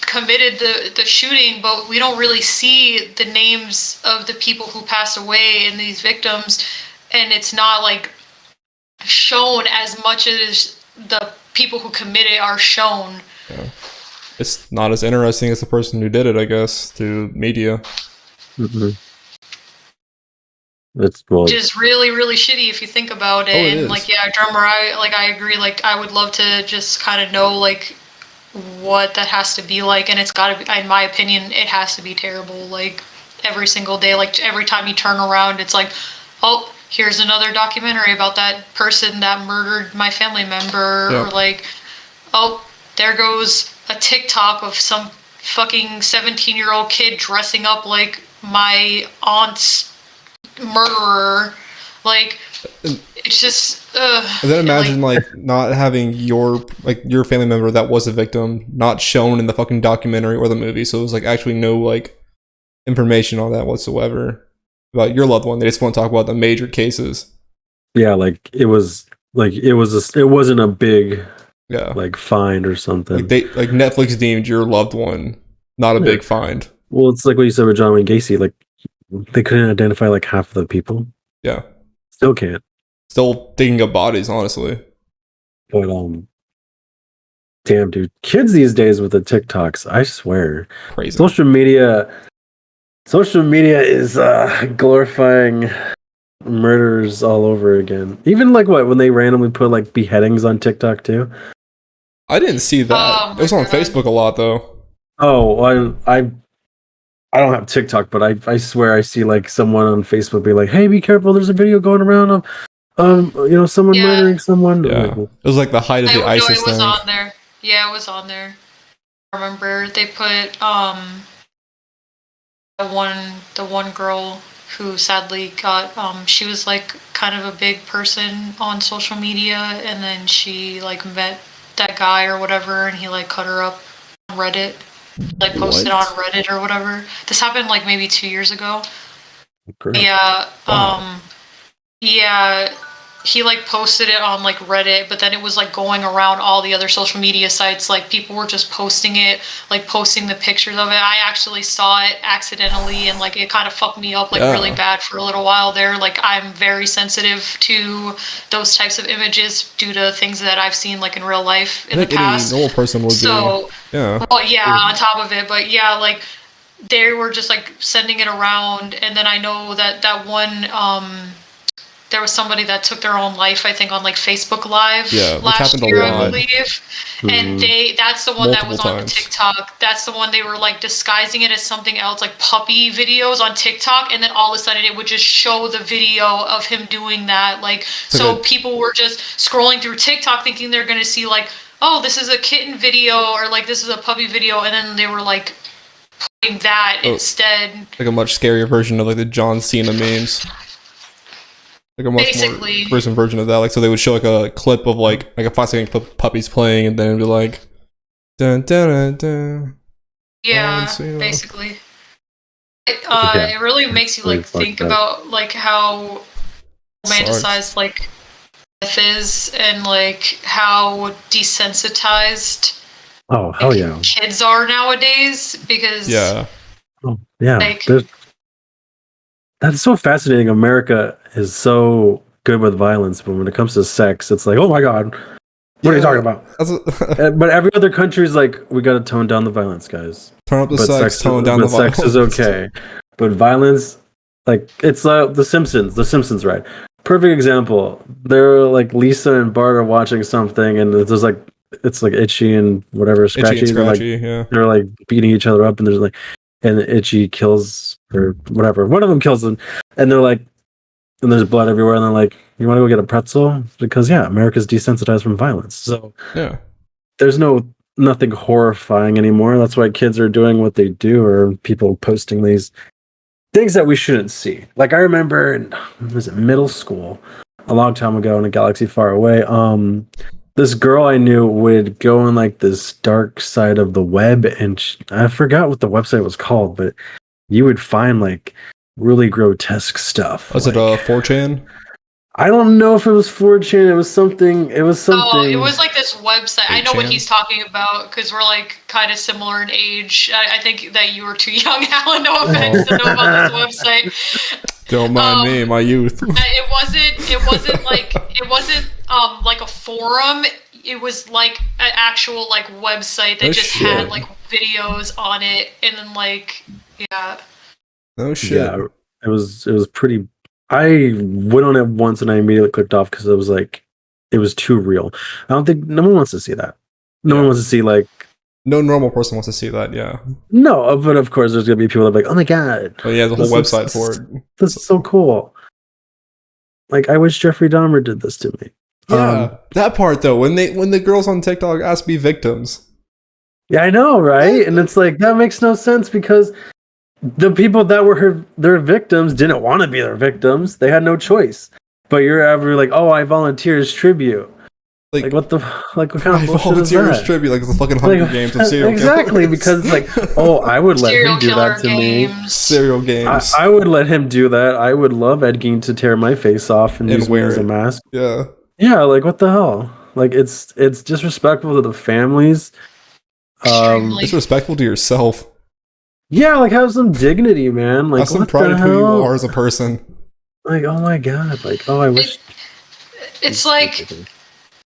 committed the shooting, but we don't really see the names of the people who passed away and these victims, and it's not like shown as much as the people who committed are shown. Yeah. It's not as interesting as the person who did it, I guess, to media. Mm-hmm. It's well, Which is really, really shitty if you think about it. Oh, it and is. like, yeah, drummer, I agree. Like, I would love to just kind of know like what that has to be like, and it's got to be, in my opinion, it has to be terrible. Like every single day, like every time you turn around, it's like, oh, here's another documentary about that person that murdered my family member, Yep. or like, oh, there goes a TikTok of some fucking 17-year-old kid dressing up like my aunt's murderer. Like it's just And then imagine like not having your family member that was a victim not shown in the fucking documentary or the movie, so it was like actually no like information on that whatsoever about your loved one. They just want to talk about the major cases. yeah, like it wasn't a big Yeah, like find or something. like Netflix deemed your loved one not a Yeah. big find. Well, it's like what you said with John Wayne Gacy. Like they couldn't identify like half of the people. Yeah, Still can't. still digging up bodies, honestly. But damn, dude, kids these days with the TikToks, I swear, Crazy. social media is glorifying murders all over again. Even like when they randomly put like beheadings on TikTok too. I didn't see that. Oh It was on my God. Facebook a lot though. Oh, I don't have TikTok, but I swear I see like someone on Facebook be like, "Hey, be careful! There's a video going around of someone Yeah. murdering someone." Yeah, Like, it was like the height of the No, ISIS it was thing. on there. Yeah, it was on there. I remember they put the one girl who sadly got she was like kind of a big person on social media, and then she like met that guy or whatever, and he like cut her up on Reddit, like posted What? on Reddit or whatever. This happened like maybe 2 years ago. great. Yeah. Wow. Yeah. he like posted it on like Reddit, but then it was like going around all the other social media sites. Like people were just posting it, like posting the pictures of it. I actually saw it accidentally, and like it kind of fucked me up like really bad for a little while there. Like I'm very sensitive to those types of images due to things that I've seen like in real life in the past. Any normal person would So, be. Yeah. well, yeah, on top of it, but yeah, like they were just like sending it around, and then I know that one there was somebody that took their own life, I think, on like Facebook Live last year, I believe. And that's the one that was on the TikTok. That's the one they were like disguising it as something else, like puppy videos on TikTok, and then all of a sudden it would just show the video of him doing that. Like, so people were just scrolling through TikTok thinking they're gonna see like, oh, this is a kitten video, or like this is a puppy video, and then they were like putting that instead. Like a much scarier version of like the John Cena memes. Like a much more gruesome version of that. Like, so they would show like a clip of like a 5-second clip of puppies playing, and then it'd be like, dun dun dun dun. Yeah, basically. It really makes you like think about like how romanticized like death is, and like how desensitized kids are nowadays, because like, that's so fascinating. America is so good with violence, but when it comes to sex, it's like, oh my god, what are you talking about? But every other country is like, we gotta tone down the violence, guys. Turn up the sex, tone down the violence. Sex is okay, but violence, like, it's The Simpsons. The Simpsons, right? Perfect example. They're like, Lisa and Bart are watching something, and there's like, it's like Itchy and whatever, Scratchy. Itchy and Scratchy, they're like beating each other up, and there's like, and Itchy kills, or whatever. One of them kills them, and they're like, and there's blood everywhere, and they're like, you want to go get a pretzel? Because America's desensitized from violence. So there's nothing horrifying anymore. That's why kids are doing what they do, or people posting these things that we shouldn't see. Like, I remember in middle school, a long time ago in a galaxy far away, this girl I knew would go on like this dark side of the web, and I forgot what the website was called, but you would find like really grotesque stuff. Was it 4chan? I don't know if it was 4chan. It was something. Oh, it was like this website. I know what he's talking about, because we're like kind of similar in age. I think that you were too young, Alan. No offense, to know about this website. Don't mind me, my youth. It wasn't like a forum. It was like an actual like website that had like videos on it, and then like Oh shit. Yeah, it was pretty. I went on it once and I immediately clicked off because it was like, it was too real. I don't think no one wants to see that. No one wants to see like. No normal person wants to see that. Yeah. No, but of course there's gonna be people that are like, oh my god. Oh yeah, the whole website for it. This is so cool. Like, I wish Jeffrey Dahmer did this to me. Yeah, that part though, when the girls on TikTok ask to be victims. Yeah, I know, right? And it's like, that makes no sense, because the people that were their victims didn't want to be their victims. They had no choice. But you're ever like, oh, I volunteer as tribute. Like what the what kind of bullshit is that? Tribute, like the fucking Hunger Games of serial exactly, killers. Because like, oh, I would let him do that to me. Serial games. I would let him do that. I would love Ed Gein to tear my face off and use me as a mask. Yeah. Yeah, like what the hell? Like, it's disrespectful to the families. Disrespectful to yourself. Yeah, like, have some dignity, man. Like, have some pride in who you are as a person. Like, oh my god. Like, oh, I wish. It's like,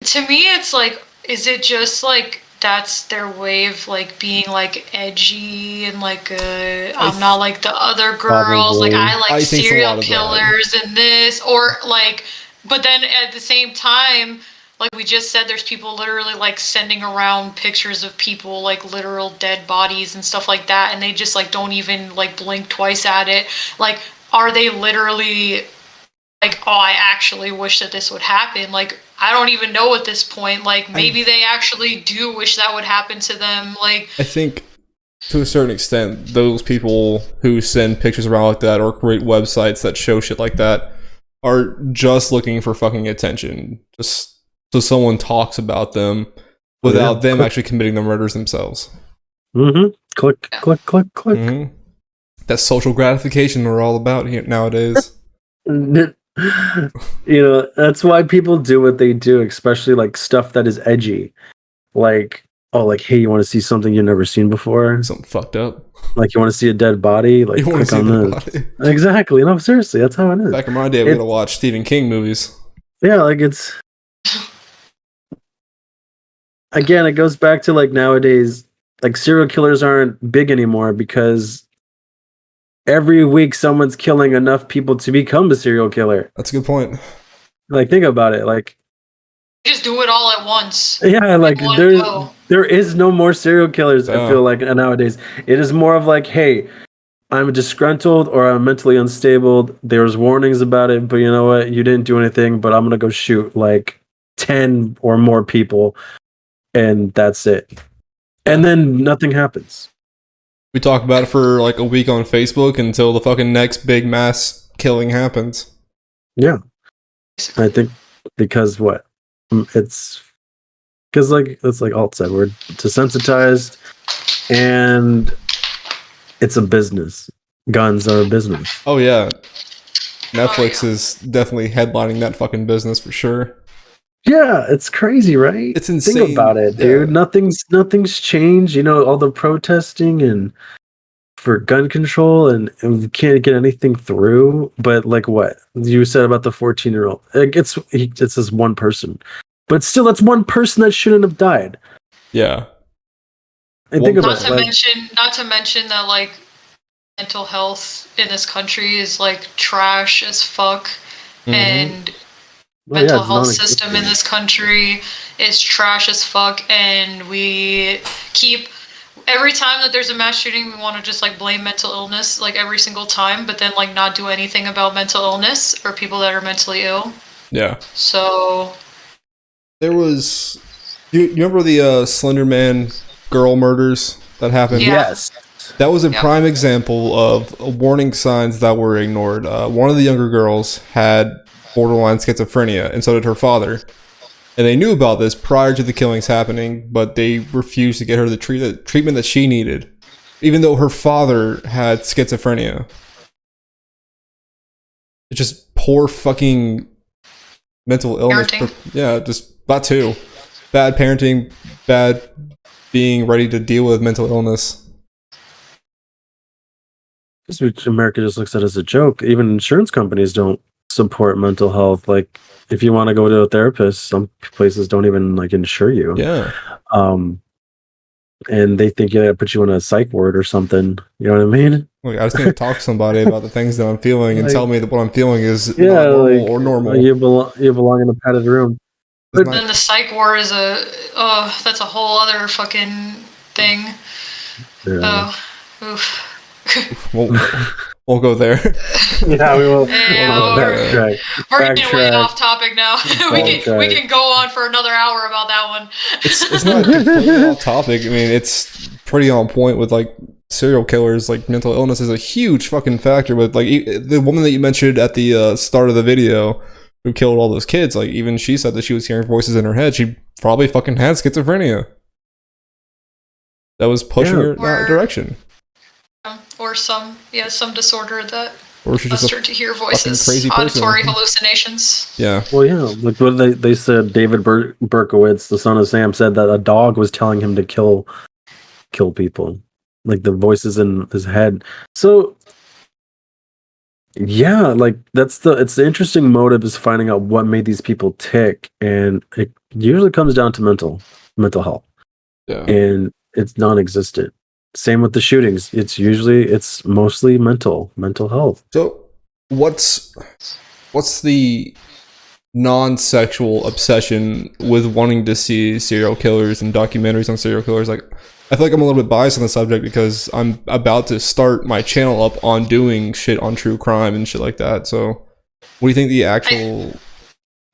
to me, it's like, is it just like that's their way of like being like edgy and like I'm not like the other girls. Probably. Like, I like serial killers and this, or like, but then at the same time, like we just said, there's people literally like sending around pictures of people like literal dead bodies and stuff like that, and they just like don't even like blink twice at it. Like, are they literally like, oh, I actually wish that this would happen? Like, I don't even know at this point. Like, maybe they actually do wish that would happen to them. Like, I think to a certain extent, those people who send pictures around like that or create websites that show shit like that are just looking for fucking attention. Just so someone talks about them without them actually committing the murders themselves. Mm-hmm. Click, click, click, click. Mm-hmm. That's social gratification we're all about here nowadays. You know, that's why people do what they do, especially like stuff that is edgy. Like, oh, like, hey, you want to see something you've never seen before? Something fucked up. Like, you want to see a dead body? Like, You want to click see on the this. body? Exactly. No, seriously, that's how it is. Back in my day, we had to watch Stephen King movies. Yeah, like it's again, it goes back to like nowadays, like serial killers aren't big anymore because every week someone's killing enough people to become a serial killer. That's a good point. Like, think about it. Like, Just do it all at once. yeah, like In one go. there is no more serial killers. I Yeah. feel like nowadays it is more of like, hey, I'm disgruntled or I'm mentally unstable. There's warnings about it, but you know what? You didn't do anything, but I'm gonna go shoot like 10 or more people, and that's it. And then nothing happens. We talk about it for like a week on Facebook until the fucking next big mass killing happens. Yeah, I think because what it's because like it's like Alt said, we're desensitized, and it's a business. Guns are a business. Oh yeah, Netflix is definitely headlining that fucking business for sure. Yeah, it's crazy, right? It's insane. Think about it, dude. Yeah. Nothing's changed. You know, all the protesting and for gun control, and we can't get anything through. But like what you said about the 14-year-old, it's this one person, but still, that's one person that shouldn't have died. Yeah. And think about not to mention that like mental health in this country is like trash as fuck, and mental health system in this country is trash as fuck, and we keep every time that there's a mass shooting we want to just like blame mental illness like every single time, but then like not do anything about mental illness or people that are mentally ill. Yeah. So there was you remember the Slender Man girl murders that happened? Yes. That was a prime example of warning signs that were ignored. One of the younger girls had borderline schizophrenia, and so did her father. And they knew about this prior to the killings happening, but they refused to get her the treatment that she needed, even though her father had schizophrenia. It's just poor fucking mental illness. Yeah, just that too. Bad parenting, bad being ready to deal with mental illness. America just looks at it as a joke. Even insurance companies don't support mental health. Like, if you want to go to a therapist, some places don't even like insure you. Yeah. And they think they put you in a psych ward or something. You know what I mean? Like, I just need to talk to somebody about the things that I'm feeling and tell me that what I'm feeling is not normal or normal. You belong in a padded room. But then the psych ward is that's a whole other fucking thing. Yeah. Oof. We'll go there. Yeah, we will. We're getting way off topic now. we can go on for another hour about that one. It's not completely off topic. I mean, it's pretty on point with like serial killers. Like mental illness is a huge fucking factor. But like the woman that you mentioned at the start of the video who killed all those kids, like even she said that she was hearing voices in her head. She probably fucking had schizophrenia. That was pushing her in that direction. Or some disorder that or she's caused just her to hear voices, crazy auditory hallucinations. Yeah. Well, yeah. Like what they said, David Berkowitz, the son of Sam, said that a dog was telling him to kill people, like the voices in his head. So, yeah, like it's the interesting motive is finding out what made these people tick, and it usually comes down to mental health. Yeah. And it's non-existent. Same with the shootings. It's mostly mental health. So what's the non-sexual obsession with wanting to see serial killers and documentaries on serial killers? Like, I feel like I'm a little bit biased on the subject because I'm about to start my channel up on doing shit on true crime and shit like that. So what do you think the actual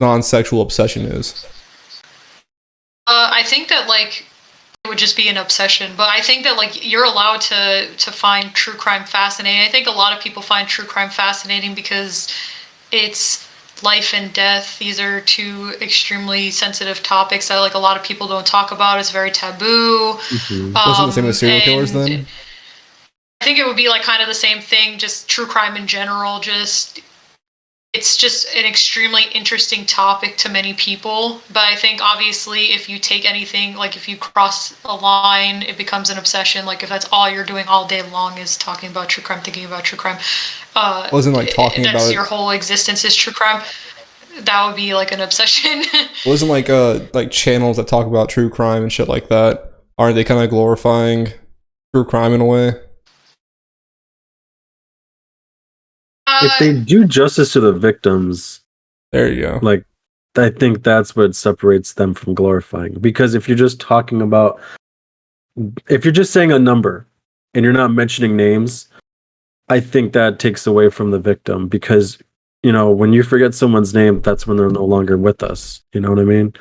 non-sexual obsession is? I think that like it would just be an obsession, but I think that like you're allowed to find true crime fascinating. I think a lot of people find true crime fascinating because it's life and death. These are two extremely sensitive topics that like a lot of people don't talk about. It's very taboo. Wasn't the same with serial killers then? I think it would be like kind of the same thing, just true crime in general. Just it's just an extremely interesting topic to many people. But I think obviously if you take anything, like if you cross a line, it becomes an obsession. Like if that's all you're doing all day long is talking about true crime, thinking about true crime. Wasn't like talking that's about your whole existence is true crime. That would be like an obsession. Wasn't like channels that talk about true crime and shit like that. Aren't they kind of glorifying true crime in a way? If they do justice to the victims, there you go. Like, I think that's what separates them from glorifying. Because if you're just talking about, if you're just saying a number and you're not mentioning names, I think that takes away from the victim. Because, you know, when you forget someone's name, that's when they're no longer with us. You know what I mean?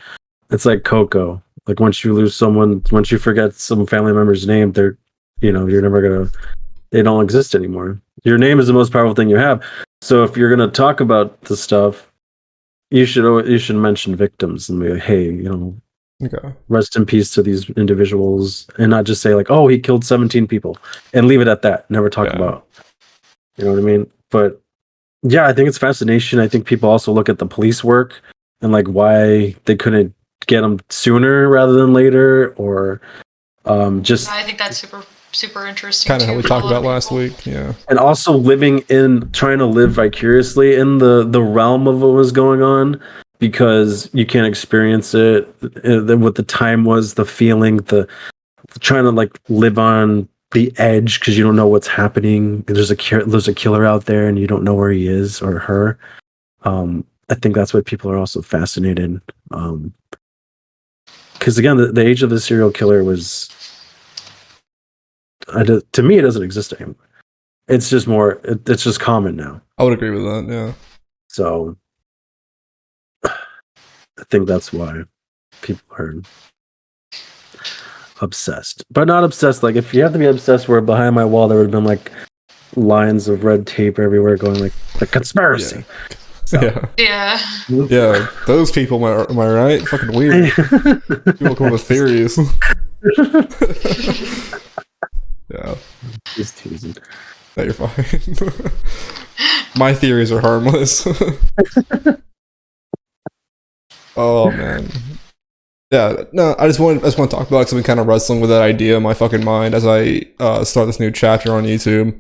It's like Coco. Like once you lose someone, once you forget some family member's name, they're, you know, you're never gonna, they don't exist anymore. Your name is the most powerful thing you have. So if you're gonna talk about the stuff, you should mention victims and be like, hey, you know, Okay. rest in peace to these individuals, and not just say like, oh, he killed 17 people, and leave it at that. Never talk about, you know what I mean? But yeah, I think it's fascination. I think people also look at the police work and like why they couldn't get them sooner rather than later, or just I think that's super interesting. Kind of how we for a talked lot of about last people. week. Yeah. and also trying to live vicariously in the realm of what was going on, because you can't experience it. What the time was, the feeling, the trying to like live on the edge because you don't know what's happening. There's a killer out there and you don't know where he is or her. I think that's why people are also fascinated. Because again, the age of the serial killer was, to me, it doesn't exist anymore. It's just it's just common now. I would agree with that. Yeah. So I think that's why people are obsessed, but not obsessed. Like if you have to be obsessed, where behind my wall there would have been like lines of red tape everywhere, going like the conspiracy. Yeah. So. Yeah. Yeah. Those people, am I right? Fucking weird. People come up with theories. Yeah. Just teasing. No, you're fine. My theories are harmless. Oh man. Yeah, no, I just want to talk about it because I've been kind of wrestling with that idea in my fucking mind as I start this new chapter on YouTube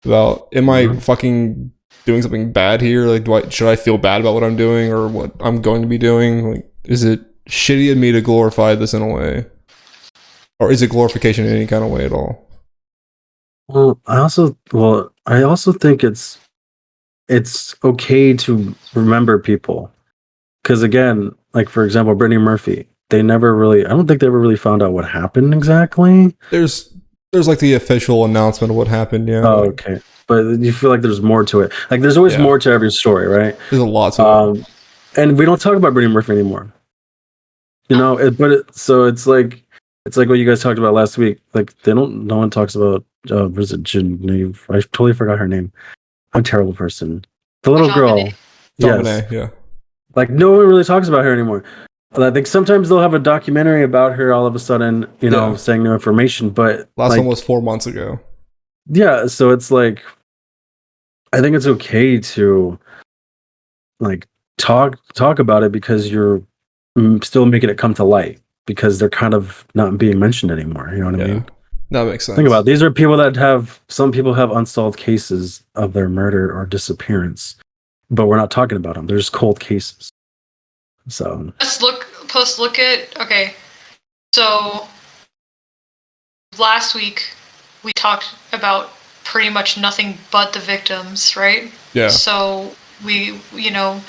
about, am I fucking doing something bad here? Like, should I feel bad about what I'm doing or what I'm going to be doing? Like, is it shitty of me to glorify this in a way, or is it glorification in any kind of way at all? Well, I also think it's okay to remember people, because again, like for example, Brittany Murphy. I don't think they ever really found out what happened exactly. There's like the official announcement of what happened, yeah. Oh, okay. But you feel like there's more to it. Like there's always more to every story, right? There's a lot to it. And we don't talk about Brittany Murphy anymore. You know, so it's like what you guys talked about last week. Like no one talks about was it Genevieve? I totally forgot her name. I'm a terrible person. The little girl. JonBenet, yeah. Like no one really talks about her anymore. I think sometimes they'll have a documentary about her all of a sudden, you know, saying new information, but last one was 4 months ago. Yeah, so it's like, I think it's okay to like talk about it because you're still making it come to light, because they're kind of not being mentioned anymore. You know what I mean? That makes sense. Think about it. These are people that some people have unsolved cases of their murder or disappearance, but we're not talking about them. They're just cold cases. So let's look at, okay, so last week we talked about pretty much nothing but the victims, right? Yeah. So we, you know,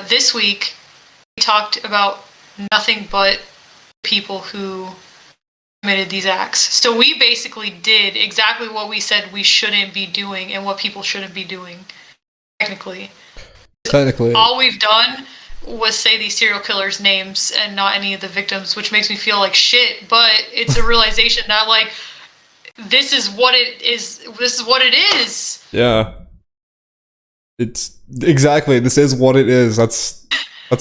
this week we talked about nothing but people who committed these acts. So we basically did exactly what we said we shouldn't be doing and what people shouldn't be doing, technically. All we've done was say these serial killers' names and not any of the victims, which makes me feel like shit, but it's a realization that like this is what it is. Yeah. It's exactly, this is what it is. That's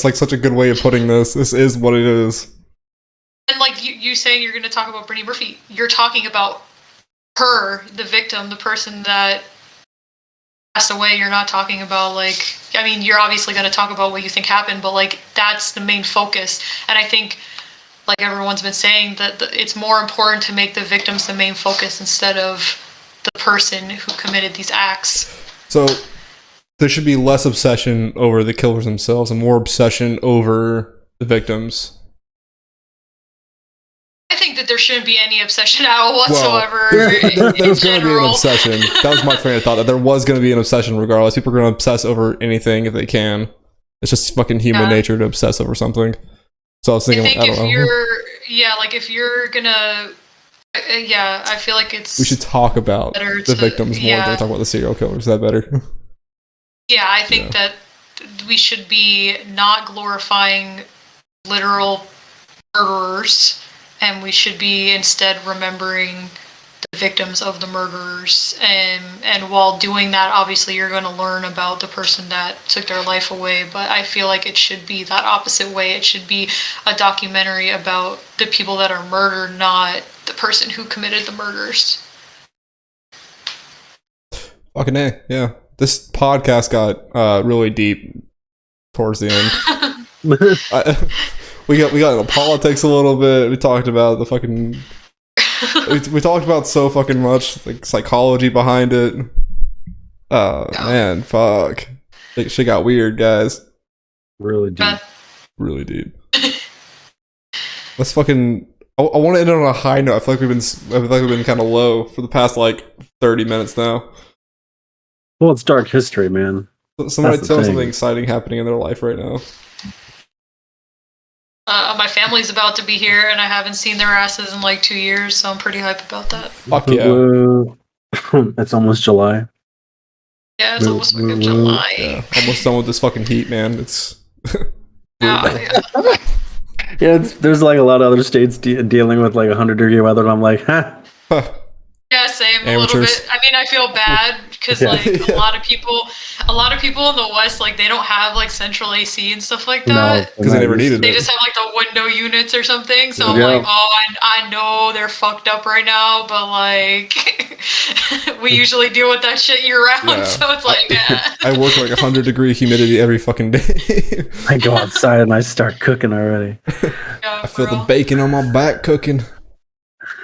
like such a good way of putting this. This is what it is. And like you say you're gonna talk about Brittany Murphy. You're talking about her, the victim, the person that passed away, you're not talking about like, I mean, you're obviously going to talk about what you think happened, but like that's the main focus. And I think, like everyone's been saying, that it's more important to make the victims the main focus instead of the person who committed these acts. So there should be less obsession over the killers themselves and more obsession over the victims. I think that there shouldn't be any obsession at all whatsoever. There's going to be an obsession. That was my train of thought, that there was going to be an obsession regardless. People are going to obsess over anything if they can. It's just fucking human nature to obsess over something. So I was thinking, I don't know. If you're gonna, I feel like it's. We should talk about the victims more than talk about the serial killers. Is that better? Yeah, I think that we should be not glorifying literal murderers, and we should be instead remembering the victims of the murderers. And while doing that, obviously you're going to learn about the person that took their life away, but I feel like it should be that opposite way. It should be a documentary about the people that are murdered, not the person who committed the murders. Fucking A, yeah. This podcast got really deep towards the end. We got into politics a little bit. We talked about the fucking... we talked about so fucking much, like, psychology behind it. Man, fuck. Shit got weird, guys. Really deep. Really deep. Let's fucking... I want to end on a high note. I feel like we've been kind of low for the past, like, 30 minutes now. Well, it's dark history, man. Somebody tell me something exciting happening in their life right now. My family's about to be here, and I haven't seen their asses in like 2 years, so I'm pretty hyped about that. Fuck yeah. It's almost July. Yeah, it's almost fucking July. Yeah, almost done with this fucking heat, man. It's... There's like a lot of other states dealing with like 100-degree weather, and I'm like, huh. Yeah, same. Amateurs. A little bit. I mean, I feel bad because like a lot of people in the West, like they don't have like central AC and stuff like that. Because they never needed it. They just have like the window units or something. So I'm like, I know they're fucked up right now, but like we usually deal with that shit year round. Yeah. So it's like, I work like 100-degree humidity every fucking day. I go outside and I start cooking already. Yeah, I feel the bacon on my back cooking.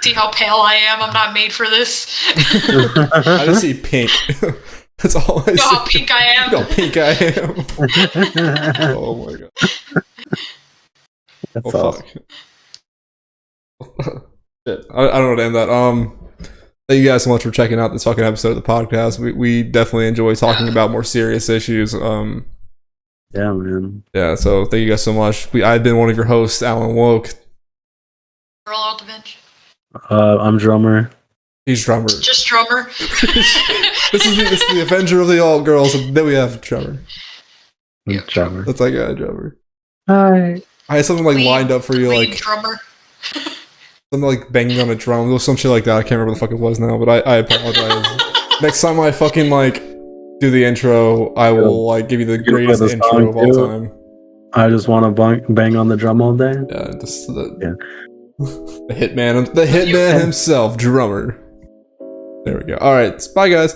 See how pale I am? I'm not made for this. I just see pink. That's all I see. You know how pink I am? You know how pink I am. Oh my god. That's awesome. Fuck. Shit. I don't know how to end that. Thank you guys so much for checking out this fucking episode of the podcast. We definitely enjoy talking about more serious issues. Yeah, man. Yeah, so thank you guys so much. I've been one of your hosts, AlanWoke. Roll out the bench. I'm drummer. He's drummer. Just drummer. This is the Avenger of the All Girls, and then we have drummer. Drummer. That's like a drummer. Hi. I had something like lined up for you, like drummer. something like banging on a drum. There was some shit like that. I can't remember what the fuck it was now, but I apologize. Next time I fuc't like do the intro, I will like give you the greatest intro of all time. I just want to bang on the drum all day. Yeah, just the hitman himself, drummer. There we go. All right, bye guys.